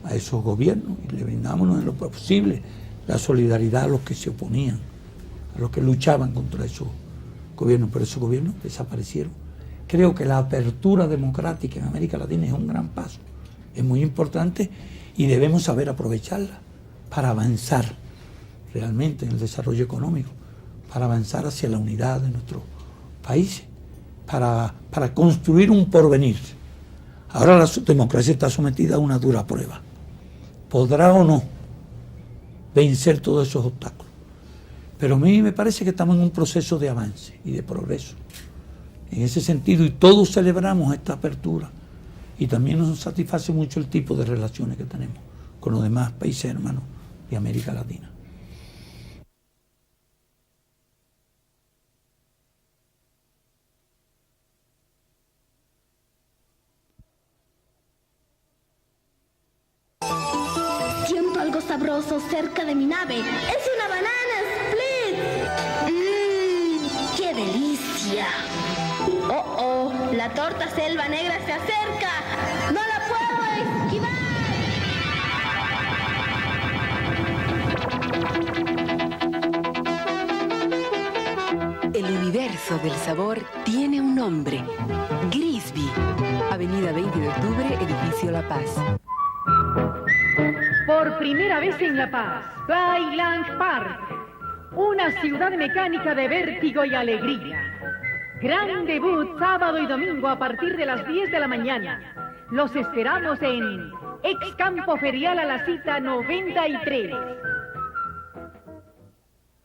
a esos gobiernos y le brindábamos en lo posible la solidaridad a los que se oponían, a los que luchaban contra esos gobiernos, pero esos gobiernos desaparecieron. Creo que la apertura democrática en América Latina es un gran paso, es muy importante y debemos saber aprovecharla para avanzar realmente en el desarrollo económico, para avanzar hacia la unidad de nuestros países, para construir un porvenir. Ahora la democracia está sometida a una dura prueba. ¿Podrá o no vencer todos esos obstáculos? Pero a mí me parece que estamos en un proceso de avance y de progreso. En ese sentido, y todos celebramos esta apertura, y también nos satisface mucho el tipo de relaciones que tenemos con los demás países hermanos de América Latina. Siento algo sabroso cerca de mi nave. ¡Es una banana split! ¡Qué delicia! ¡Oh, oh! La torta selva negra se acerca. ¡No la puedo esquivar! El universo del sabor tiene un nombre. Grisby. Avenida 20 de Octubre, Edificio La Paz. Por primera vez en La Paz, Playland Park, una ciudad mecánica de vértigo y alegría. Gran debut sábado y domingo a partir de las 10 de la mañana. Los esperamos en Ex Campo Ferial a la cita 93.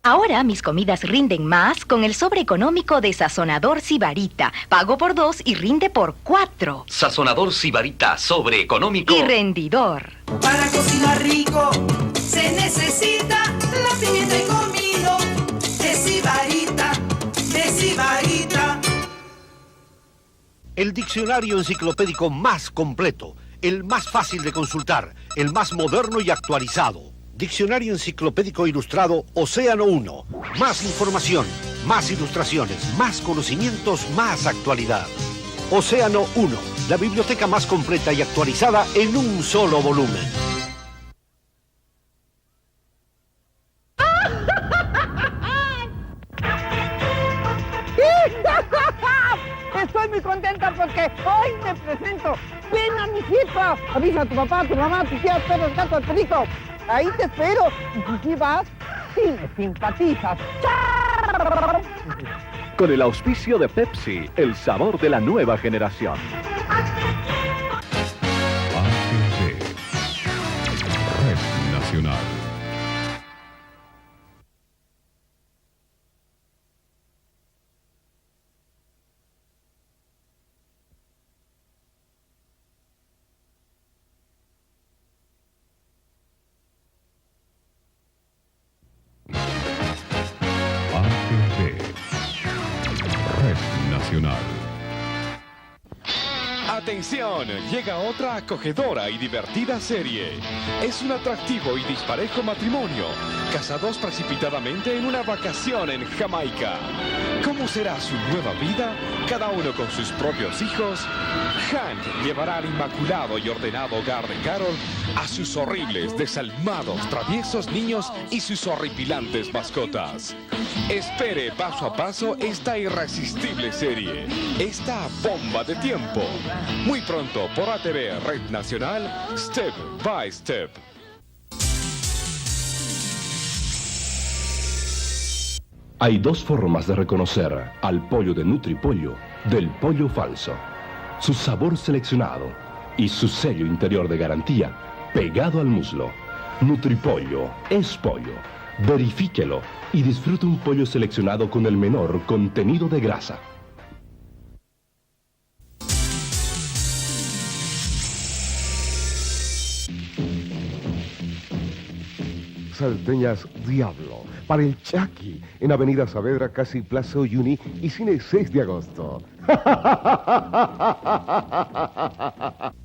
Ahora mis comidas rinden más con el sobre económico de Sazonador Sibarita. Pago por 2 y rinde por 4. Sazonador Sibarita, sobre económico y rendidor. Para cocinar rico se necesita la pimienta y comino de Sibarita, de Sibarita. El diccionario enciclopédico más completo, el más fácil de consultar, el más moderno y actualizado. Diccionario Enciclopédico Ilustrado Océano 1. Más información, más ilustraciones, más conocimientos, más actualidad. Océano 1, la biblioteca más completa y actualizada en un solo volumen. Estoy muy contenta porque hoy me presento. ¡Ven a mi fiesta! Avisa a tu papá, a tu mamá, a tu tía, a todos los gatos, al perrito. Ahí te espero. Y si vas, sí me simpatizas. ¡Chao! Con el auspicio de Pepsi, el sabor de la nueva generación. AGD, Red Nacional. Atención, llega otra acogedora y divertida serie. Es un atractivo y disparejo matrimonio, casados precipitadamente en una vacación en Jamaica. ¿Cómo ¿Cómo será su nueva vida? Cada uno con sus propios hijos. Hank llevará al inmaculado y ordenado hogar de Carol a sus horribles, desalmados, traviesos niños y sus horripilantes mascotas. Espere paso a paso esta irresistible serie, esta bomba de tiempo. Muy pronto por ATV Red Nacional, Step by Step. Hay dos formas de reconocer al pollo de Nutripollo del pollo falso. Su sabor seleccionado y su sello interior de garantía pegado al muslo. Nutripollo es pollo. Verifíquelo y disfrute un pollo seleccionado con el menor contenido de grasa. Salteñas Diablo, para el Chaki, en Avenida Saavedra, casi Plaza Uyuni y Cine 6 de agosto.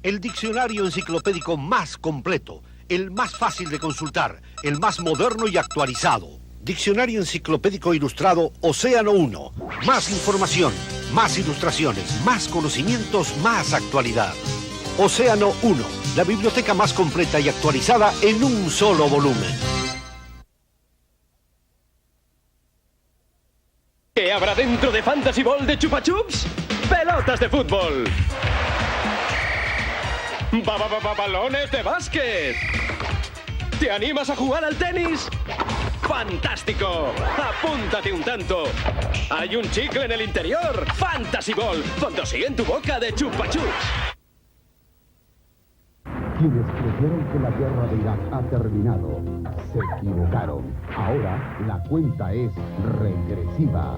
El diccionario enciclopédico más completo, el más fácil de consultar, el más moderno y actualizado. Diccionario enciclopédico ilustrado Océano 1. Más información, más ilustraciones, más conocimientos, más actualidad. Océano 1, la biblioteca más completa y actualizada en un solo volumen. ¿Qué habrá dentro de Fantasy Ball de Chupa Chups? ¡Pelotas de fútbol! ¡Balones de básquet! ¿Te animas a jugar al tenis? ¡Fantástico! ¡Apúntate un tanto! ¡Hay un chicle en el interior! ¡Fantasy Ball! Con dosí en tu boca de Chupa Chups. Quienes creyeron que la guerra de Irak ha terminado, se equivocaron. Ahora la cuenta es regresiva.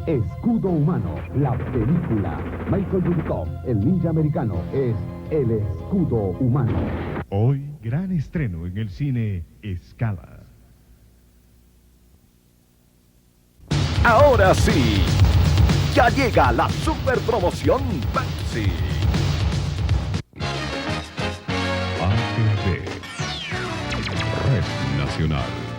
Escudo Humano, la película. Michael Dudikoff, el ninja americano, es el Escudo Humano. Hoy, gran estreno en el cine Escala. Ahora sí, ya llega la super promoción Pepsi. ATV Red Nacional.